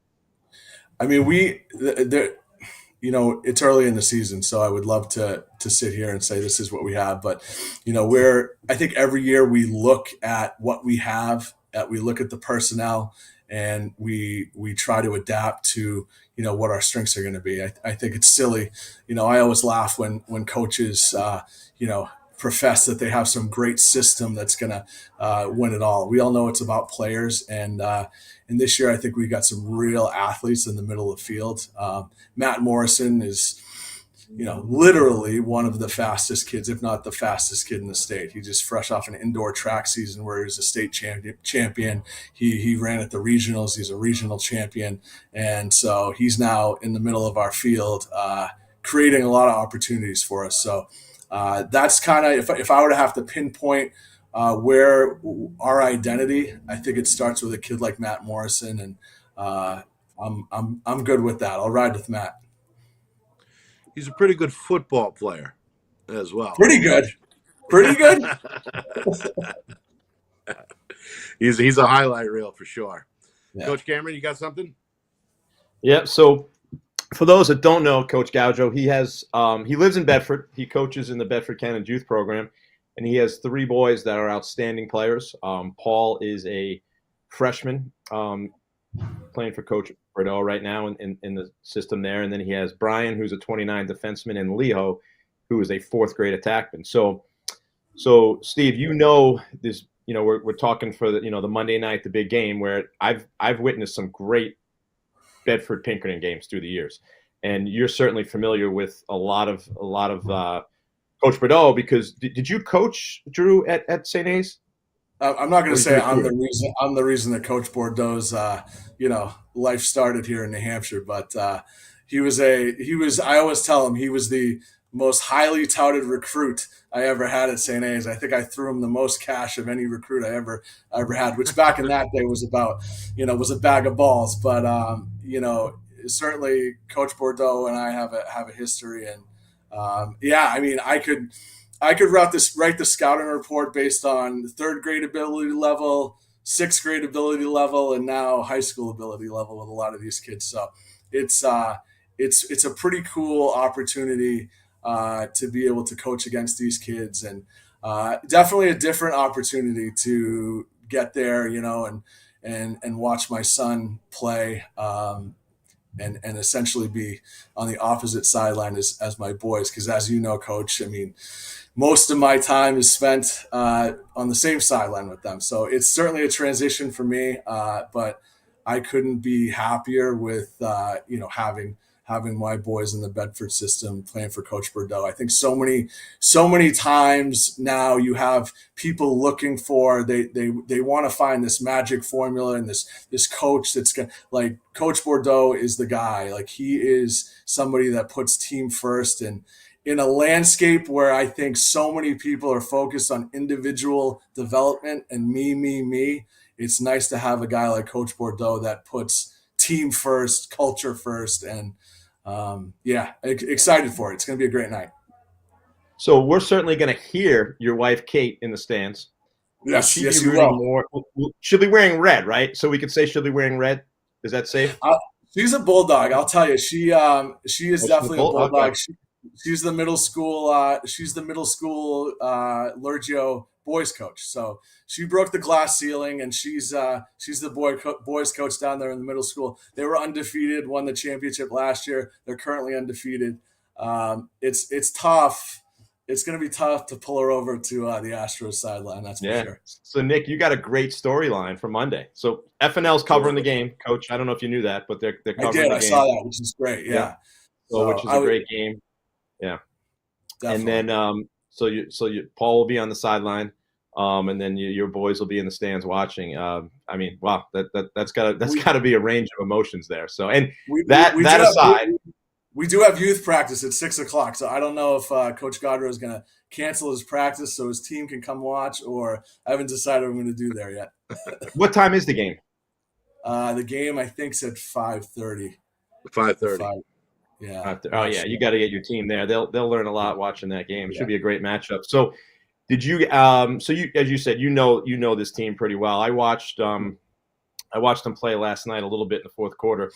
I mean, it's early in the season, so I would love to sit here and say this is what we have. But, I think every year we look at what we have, we look at the personnel, and we try to adapt to, what our strengths are going to be. I think it's silly. I always laugh when coaches, profess that they have some great system that's going to win it all. We all know it's about players, and this year I think we got some real athletes in the middle of the field. Matt Morrison is, literally one of the fastest kids, if not the fastest kid in the state. He just fresh off an indoor track season where he was a state champion. He ran at the regionals. He's a regional champion, and so he's now in the middle of our field, creating a lot of opportunities for us. So. That's kind of if I were to have to pinpoint where our identity, I think it starts with a kid like Matt Morrison, and I'm good with that. I'll ride with Matt. He's a pretty good football player as well. Pretty good. He's a highlight reel for sure. Yeah. Coach Cameron, you got something? Yeah. So for those that don't know, Coach Gaujo, he lives in Bedford. He coaches in the Bedford Cannon Youth Program, and he has three boys that are outstanding players. Paul is a freshman playing for Coach Bordeaux right now in the system there, and then he has Brian, who's a 29 defenseman, and Leo, who is a fourth grade attackman. So Steve, this. We're talking for the Monday night, the big game, where I've witnessed some great Bedford Pinkerton games through the years, and you're certainly familiar with a lot of Coach Bordeaux, because did you coach Drew at St. A's? I'm not going to say I'm the reason that Coach Bordeaux's life started here in New Hampshire, but he was I always tell him he was the most highly touted recruit I ever had at St. A's. I think I threw him the most cash of any recruit I ever had, which back in that day was about, was a bag of balls. But, certainly Coach Bordeaux and I have a history. And, I could write the scouting report based on third grade ability level, sixth grade ability level, and now high school ability level with a lot of these kids. So it's a pretty cool opportunity to be able to coach against these kids, and definitely a different opportunity to get there, and watch my son play, and essentially be on the opposite sideline as my boys. Because as you know, Coach, I mean, most of my time is spent on the same sideline with them. So it's certainly a transition for me, but I couldn't be happier with having my boys in the Bedford system playing for Coach Bordeaux. I think so many times now you have people looking for, they want to find this magic formula and this coach that's like Coach Bordeaux is the guy. Like, he is somebody that puts team first, and in a landscape where I think so many people are focused on individual development and me, it's nice to have a guy like Coach Bordeaux that puts team first, culture first, and excited for it. It's going to be a great night. So we're certainly going to hear your wife, Kate, in the stands. Yes, you will. She'll be wearing red, right? So we could say she'll be wearing red. Is that safe? She's a bulldog. I'll tell you. She is definitely a bulldog. Okay. She's the middle school. Lurgio boys coach. So she broke the glass ceiling, and she's the boys coach down there in the middle school. They were undefeated, won the championship last year. They're currently undefeated. It's tough. It's going to be tough to pull her over to the Astros sideline. That's for sure. So Nick, you got a great storyline for Monday. So FNL's covering the game, Coach. I don't know if you knew that, but they're covering the game. I saw that, which is great. Yeah. So which is a great game. Yeah. Definitely. And then Paul will be on the sideline, and then your boys will be in the stands watching. I mean, wow, that's gotta be a range of emotions there. So and that aside, we do have youth practice at 6 o'clock. So I don't know if Coach Gando is going to cancel his practice so his team can come watch, or I haven't decided what I'm going to do there yet. What time is the game? The game I think is at 5:30. 5:30. Yeah. Oh yeah, you got to get your team there. They'll learn a lot watching that game. It should be a great matchup. So, did you? So you, as you said, you know this team pretty well. I watched them play last night a little bit in the fourth quarter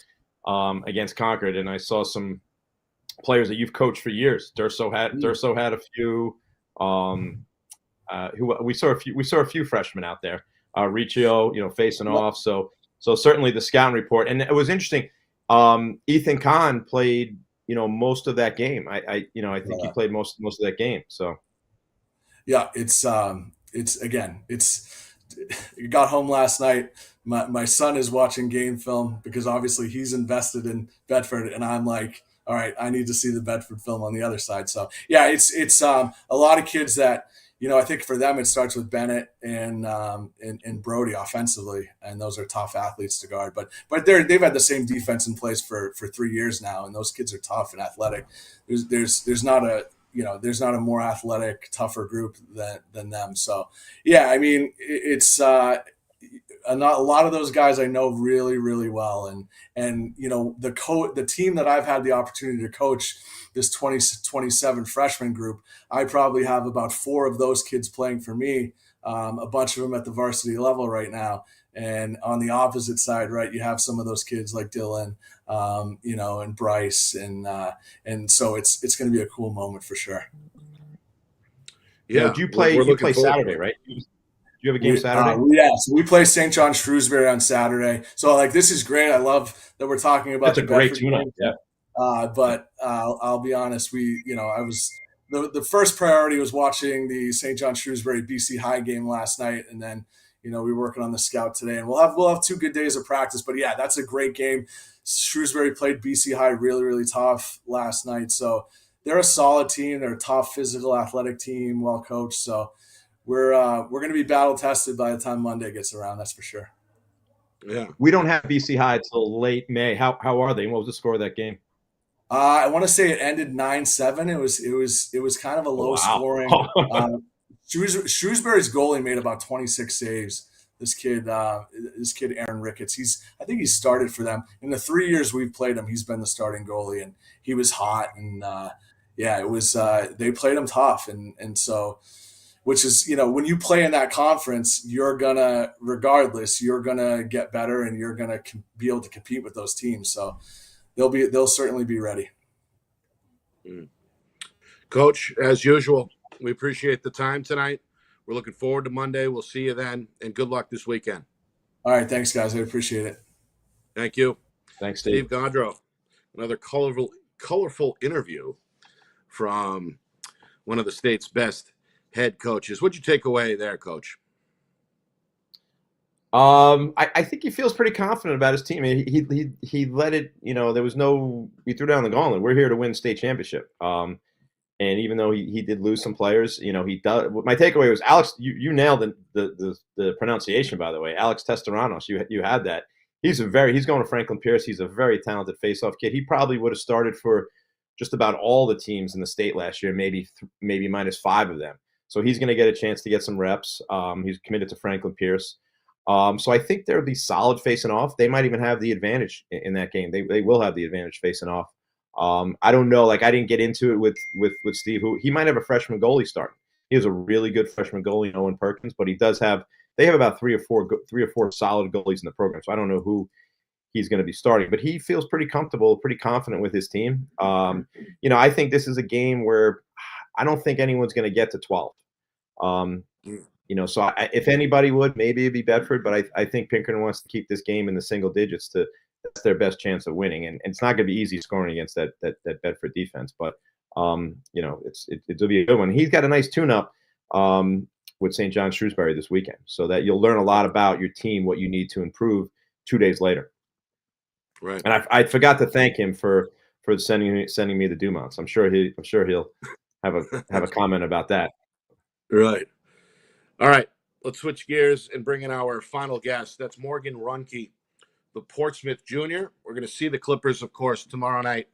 against Concord, and I saw some players that you've coached for years. Durso had a few. Who we saw a few freshmen out there. Riccio, facing off. So certainly the scouting report, and it was interesting. Ethan Kahn played, most of that game. I think he played most of that game. So, yeah, it's you got home last night. My son is watching game film because obviously he's invested in Bedford, and I'm like, all right, I need to see the Bedford film on the other side. So yeah, it's a lot of kids that. I think for them it starts with Bennett and Brody offensively, and those are tough athletes to guard. But they've had the same defense in place for 3 years now, and those kids are tough and athletic. There's not a more athletic, tougher group than them. So yeah, I mean it's a lot of those guys I know really, really well, and the team that I've had the opportunity to coach, this 27 freshman group, I probably have about 4 of those kids playing for me, a bunch of them at the varsity level right now. And on the opposite side, right, you have some of those kids like Dylan, and Bryce, and so it's going to be a cool moment for sure. Yeah, do you play Saturday, right? You have a game Saturday? So we play St. John Shrewsbury on Saturday. So this is great. I love that we're talking about. That's a great tune-up. Yeah. But I'll be honest. I was the first priority was watching the St. John Shrewsbury BC High game last night, and then we were working on the scout today, and we'll have 2 good days of practice. But yeah, that's a great game. Shrewsbury played BC High really, really tough last night, so they're a solid team. They're a tough, physical, athletic team, well coached. So. We're going to be battle tested by the time Monday gets around. That's for sure. Yeah, we don't have BC High until late May. How are they? What was the score of that game? I want to say it ended 9-7. It was kind of a low scoring. Shrewsbury's goalie made about 26 saves. This kid Aaron Ricketts. I think he started for them in the 3 years we've played him. He's been the starting goalie, and he was hot. And it was they played him tough, and so. Which is, when you play in that conference, you're gonna get better, and you're gonna be able to compete with those teams. So they'll certainly be ready. Coach, as usual, we appreciate the time tonight. We're looking forward to Monday. We'll see you then, and good luck this weekend. All right, thanks, guys. I appreciate it. Thank you. Thanks, Steve Gando. Another colorful interview from one of the state's best head coaches. What'd you take away there, Coach? I think he feels pretty confident about his team. He let it, he threw down the gauntlet. We're here to win state championship. And even though he did lose some players, he does. My takeaway was Alex. You nailed the pronunciation, by the way. Alex Testeranos. You had that. He's going to Franklin Pierce. He's a very talented face-off kid. He probably would have started for just about all the teams in the state last year, maybe minus 5 of them. So he's going to get a chance to get some reps. He's committed to Franklin Pierce. So I think they'll be solid facing off. They might even have the advantage in that game. They will have the advantage facing off. I don't know. I didn't get into it with Steve, who he might have a freshman goalie starting. He has a really good freshman goalie, Owen Perkins, but they have about three or four solid goalies in the program. So I don't know who he's going to be starting, but he feels pretty comfortable, pretty confident with his team. I think this is a game where I don't think anyone's going to get to 12. So if anybody would, maybe it'd be Bedford, but I think Pinkerton wants to keep this game in the single digits. That's their best chance of winning, and it's not going to be easy scoring against that Bedford defense. But it'll be a good one. He's got a nice tune-up with St. John Shrewsbury this weekend, so that you'll learn a lot about your team, what you need to improve 2 days later. Right. And I forgot to thank him for for sending me the Dumonts. I'm sure he'll have a comment about that. Right. All right. Let's switch gears and bring in our final guest. That's Morgan Runke, the Portsmouth junior. We're going to see the Clippers, of course, tomorrow night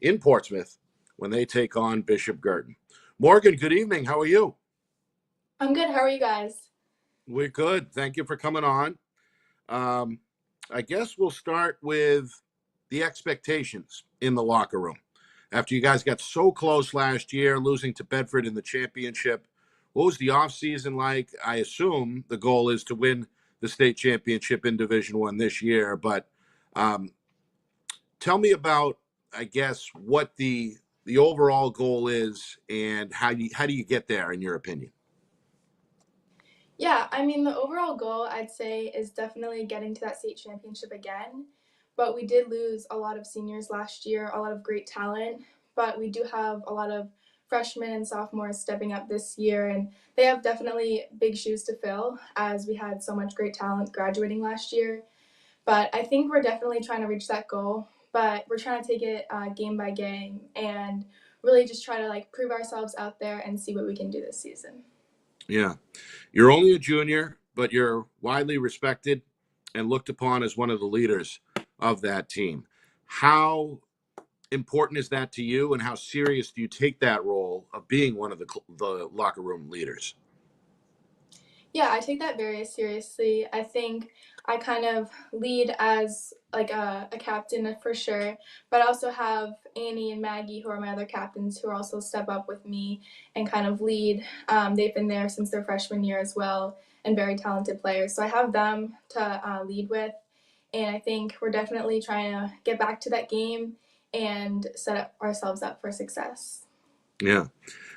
in Portsmouth when they take on Bishop Girton. Morgan, good evening. How are you? I'm good. How are you guys? We're good. Thank you for coming on. I guess we'll start with the expectations in the locker room. After you guys got so close last year, losing to Bedford in the championship, what was the offseason like? I assume the goal is to win the state championship in Division I this year, but tell me about, I guess, what the overall goal is and how do you get there, in your opinion? Yeah, I mean, the overall goal, I'd say, is definitely getting to that state championship again. But we did lose a lot of seniors last year, a lot of great talent. But we do have a lot of freshmen and sophomores stepping up this year, and they have definitely big shoes to fill as we had so much great talent graduating last year. But I think we're definitely trying to reach that goal. But we're trying to take it game by game and really just try to prove ourselves out there and see what we can do this season. Yeah. You're only a junior, but you're widely respected and looked upon as one of the leaders of that team. How important is that to you, and how serious do you take that role of being one of the locker room leaders? Yeah, I take that very seriously. I think I kind of lead as a captain for sure, but I also have Annie and Maggie, who are my other captains, who also step up with me and kind of lead. They've been there since their freshman year as well, and very talented players. So I have them to lead with, and I think we're definitely trying to get back to that game and ourselves up for success. Yeah.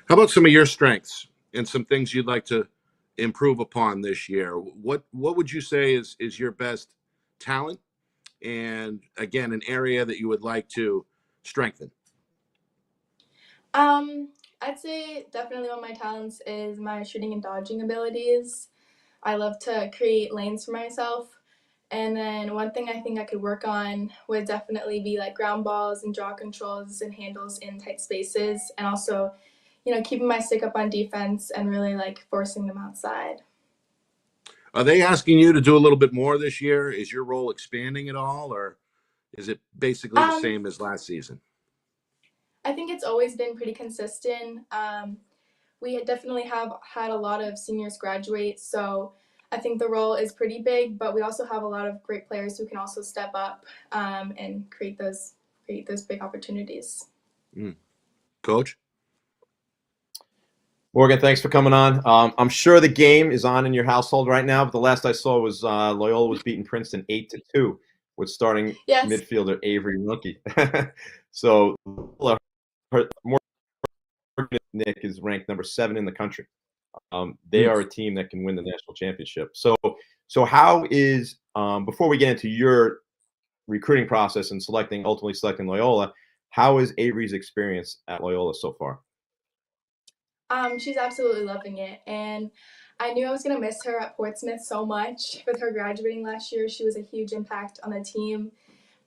How about some of your strengths and some things you'd like to improve upon this year? What would you say is your best talent, and again, an area that you would like to strengthen? I'd say definitely one of my talents is my shooting and dodging abilities. I love to create lanes for myself. And then one thing I think I could work on would definitely be ground balls and draw controls and handles in tight spaces, and also, keeping my stick up on defense and really forcing them outside. Are they asking you to do a little bit more this year? Is your role expanding at all, or is it basically the same as last season? I think it's always been pretty consistent. We definitely have had a lot of seniors graduate, so I think the role is pretty big, but we also have a lot of great players who can also step up and create those big opportunities. Coach? Morgan, thanks for coming on. I'm sure the game is on in your household right now, but the last I saw was Loyola was beating Princeton 8-2 with starting midfielder Avery Runke. So Nick is ranked number 7 in the country. They are a team that can win the national championship. So how is before we get into your recruiting process and ultimately selecting Loyola, how is Avery's experience at Loyola so far? She's absolutely loving it, and I knew I was going to miss her at Portsmouth so much. With her graduating last year, she was a huge impact on the team,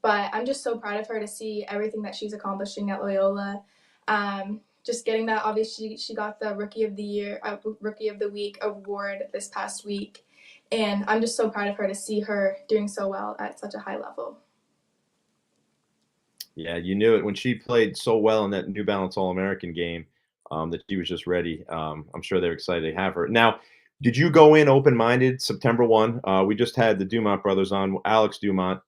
but I'm just so proud of her to see everything that she's accomplishing at Loyola. Just getting that, obviously, she got the Rookie of the Week award this past week, and I'm just so proud of her to see her doing so well at such a high level. Yeah, you knew it when she played so well in that New Balance All-American game. That she was just ready. I'm sure they're excited to have her. Now, did you go in open-minded September 1? We just had the Dumont brothers on. Alex Dumont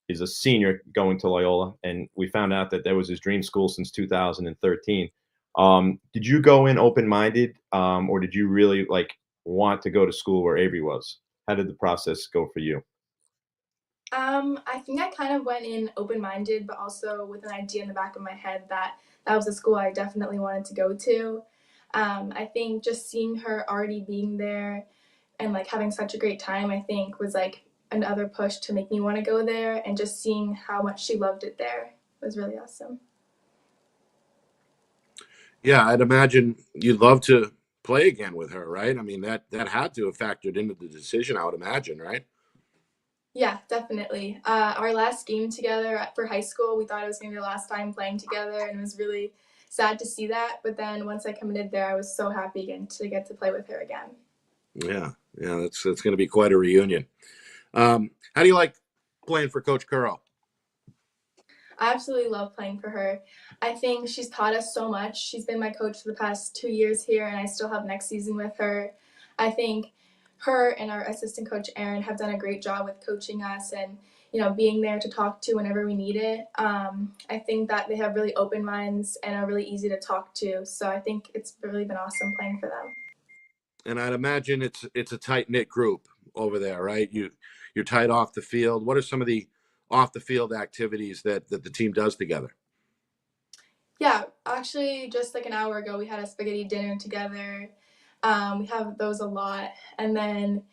is a senior going to Loyola, and we found out that was his dream school since 2013. Did you go in open-minded, or did you really want to go to school where Avery was? How did the process go for you? I think I kind of went in open-minded, but also with an idea in the back of my head that was a school I definitely wanted to go to. I think just seeing her already being there and having such a great time, I think was another push to make me want to go there, and just seeing how much she loved it there was really awesome. Yeah, I'd imagine you'd love to play again with her, right? I mean, that had to have factored into the decision, I would imagine, right? Yeah, definitely. Our last game together for high school, we thought it was going to be the last time playing together, and it was really sad to see that. But then once I committed there, I was so happy again to get to play with her again. Yeah, that's going to be quite a reunion. How do you like playing for Coach Curl? I absolutely love playing for her. I think she's taught us so much. She's been my coach for the past 2 years here, and I still have next season with her. I think her and our assistant coach Erin have done a great job with coaching us and being there to talk to whenever we need it. I think that they have really open minds and are really easy to talk to. So I think it's really been awesome playing for them. And I'd imagine it's a tight knit group over there, right? You're tight off the field. What are some of the off the field activities that the team does together? Yeah, actually, just like an hour ago, we had a spaghetti dinner together. We have those a lot, and then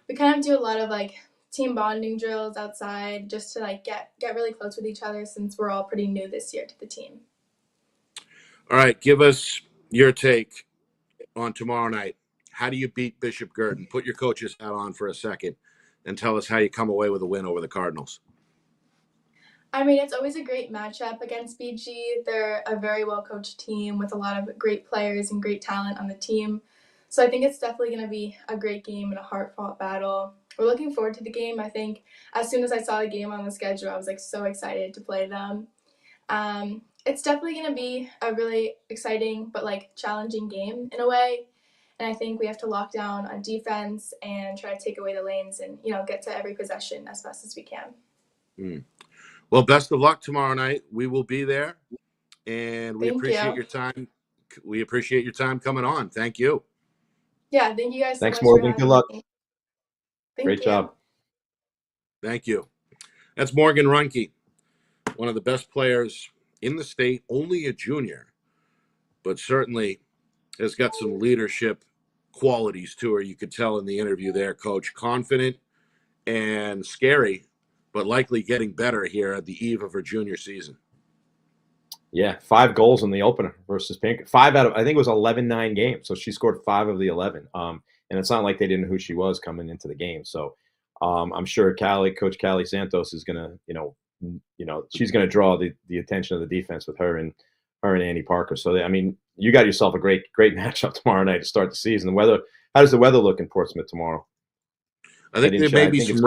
we kind of do a lot of like team bonding drills outside, just to like get really close with each other since we're all pretty new this year to the team. All right, give us your take on tomorrow night. How do you beat Bishop Gurdon? Put your coach's hat on for a second and tell us how you come away with a win over the Cardinals. I mean, it's always a great matchup against BG. They're a very well-coached team with a lot of great players and great talent on the team. So I think it's definitely going to be a great game and a hard-fought battle. We're looking forward to the game. I think as soon as I saw the game on the schedule, I was like so excited to play them. It's definitely going to be a really exciting but like challenging game in a way. And I think we have to lock down on defense and try to take away the lanes and get to every possession as best as we can. Well, best of luck tomorrow night. We will be there, and we Thank appreciate you. your time. We appreciate your time coming on. Thank you. Yeah, thank you guys so Thanks, much Morgan. for Good having luck. me. Thank Great you. job. Thank you. That's Morgan Runke, one of the best players in the state, only a junior, but certainly has got some leadership qualities to her. You could tell in the interview there, Coach. Confident and scary, but likely getting better here at the eve of her junior season. Yeah, 5 goals in the opener versus Pink. 5 out of, I think it was 11-9 games. So she scored 5 of the 11. And it's not like they didn't know who she was coming into the game. So I'm sure Coach Callie Santos is gonna, she's gonna draw the attention of the defense with her and Annie Parker. So I mean, you got yourself a great matchup tomorrow night to start the season. The weather, how does the weather look in Portsmouth tomorrow? I think there may be some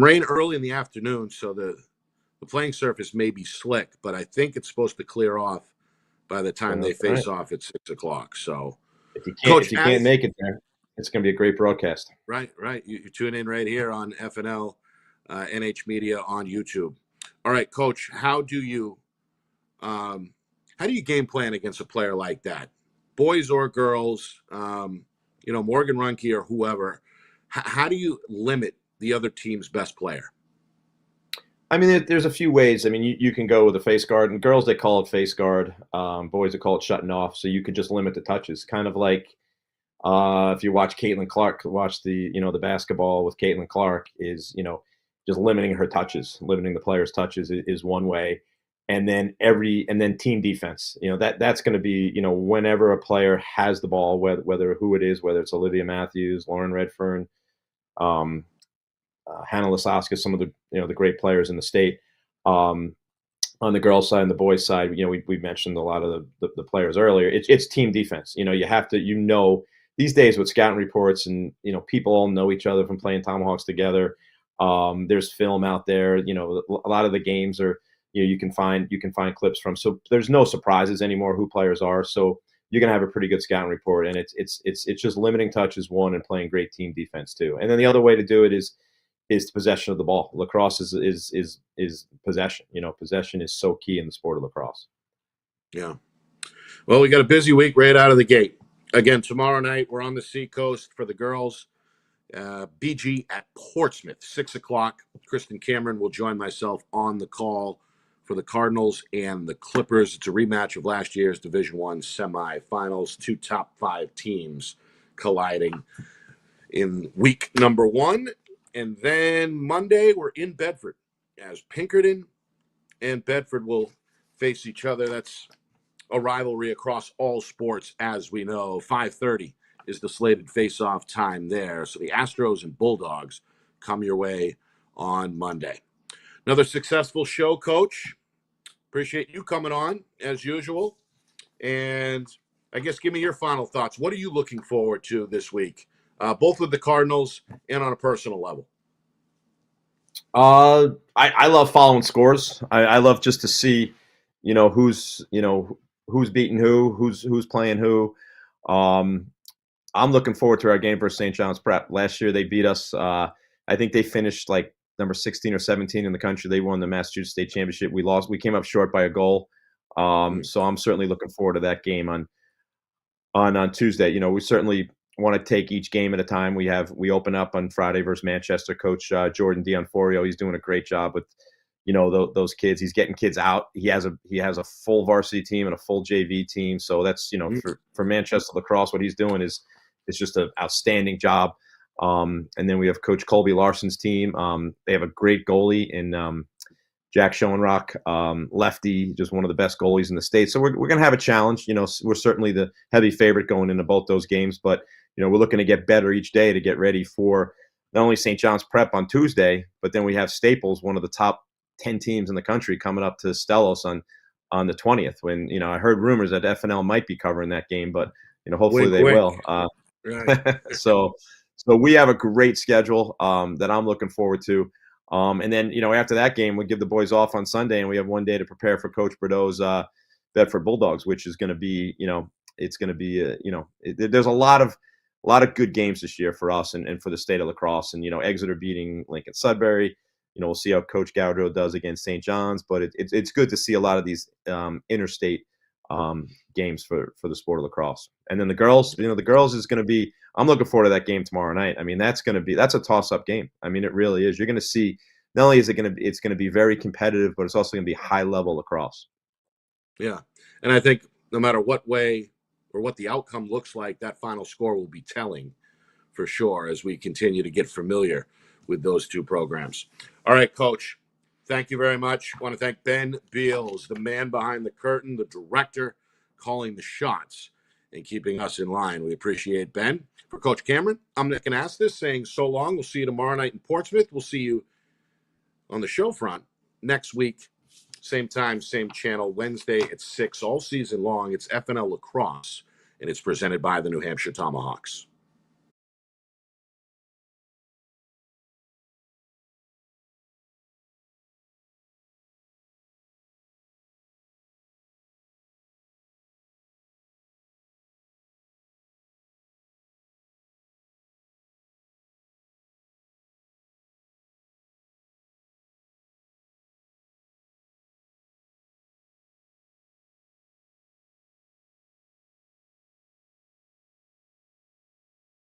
rain early in the afternoon, so the playing surface may be slick, but I think it's supposed to clear off by the time they face off at 6 o'clock. So, if you Coach, can't make it there, it's going to be a great broadcast. Right. You tune in right here on FNL NH Media on YouTube. All right, Coach, how do you game plan against a player like that, boys or girls? Morgan Runke or whoever. How do you limit the other team's best player? I mean, there's a few ways. I mean, you can go with a face guard, and girls, they call it face guard. Boys, they call it shutting off. So you could just limit the touches, kind of like if you watch Caitlin Clark, watch the basketball with Caitlin Clark is, just limiting her touches, limiting the player's touches is one way. And then team defense, that's going to be, whenever a player has the ball, whether who it is, whether it's Olivia Matthews, Lauren Redfern, Hannah Lasaska, some of the the great players in the state. On the girls' side and the boys' side, we mentioned a lot of the players earlier. It's team defense. You have to these days with scouting reports and people all know each other from playing Tomahawks together. There's film out there. A lot of the games are you can find clips from. So there's no surprises anymore who players are. So you're gonna have a pretty good scouting report, and it's just limiting touches one and playing great team defense too. And then the other way to do it is possession of the ball. Lacrosse is possession. Possession is so key in the sport of lacrosse. Yeah. Well, we got a busy week right out of the gate. Again, tomorrow night we're on the Seacoast for the girls. BG at Portsmouth, 6 o'clock. Kristen Cameron will join myself on the call for the Cardinals and the Clippers. It's a rematch of last year's Division I semifinals. 2 top 5 teams colliding in week number 1. And then Monday, we're in Bedford as Pinkerton and Bedford will face each other. That's a rivalry across all sports, as we know. 5:30 is the slated face-off time there. So the Astros and Bulldogs come your way on Monday. Another successful show, Coach. Appreciate you coming on, as usual. And I guess give me your final thoughts. What are you looking forward to this week, both with the Cardinals and on a personal level? I love following scores. I love just to see, who's beating who's playing who. I'm looking forward to our game versus St. John's Prep. Last year they beat us. I think they finished like number 16 or 17 in the country. They won the Massachusetts State Championship. We lost. We came up short by a goal. So I'm certainly looking forward to that game on Tuesday. We certainly want to take each game at a time. We open up on Friday versus Manchester. Coach Jordan Dionforio, he's doing a great job with those kids. He's getting kids out. He has a full varsity team and a full JV team. So that's for Manchester Lacrosse, what he's doing is just an outstanding job. And then we have Coach Colby Larson's team. They have a great goalie in Jack Schoenrock, lefty, just one of the best goalies in the state. So we're going to have a challenge. We're certainly the heavy favorite going into both those games, but we're looking to get better each day to get ready for not only St. John's Prep on Tuesday, but then we have Staples, one of the top 10 teams in the country, coming up to Stellos on the 20th. When I heard rumors that FNL might be covering that game, but hopefully they will. Right. So we have a great schedule that I'm looking forward to. And then, after that game, we give the boys off on Sunday, and we have one day to prepare for Coach Bordeaux's Bedford Bulldogs, which is going to be, it's going to be, there's a lot of good games this year for us and for the state of lacrosse. And, Exeter beating Lincoln Sudbury. We'll see how Coach Gaudreau does against St. John's, but it's good to see a lot of these interstate games for the sport of lacrosse. And then the girls, the girls is going to be, I'm looking forward to that game tomorrow night. I mean, that's a toss-up game. I mean, it really is. You're going to see, not only is it's going to be very competitive, but it's also going to be high-level lacrosse. Yeah. And I think no matter what way or what the outcome looks like, that final score will be telling for sure as we continue to get familiar with those two programs. All right, Coach, thank you very much. I want to thank Ben Beals, the man behind the curtain, the director, calling the shots and keeping us in line. We appreciate Ben. For Coach Cameron, I'm Nick Anastas saying so long. We'll see you tomorrow night in Portsmouth. We'll see you on the show front next week. Same time, same channel, Wednesday at 6 all season long. It's FNL Lacrosse, and it's presented by the New Hampshire Tomahawks.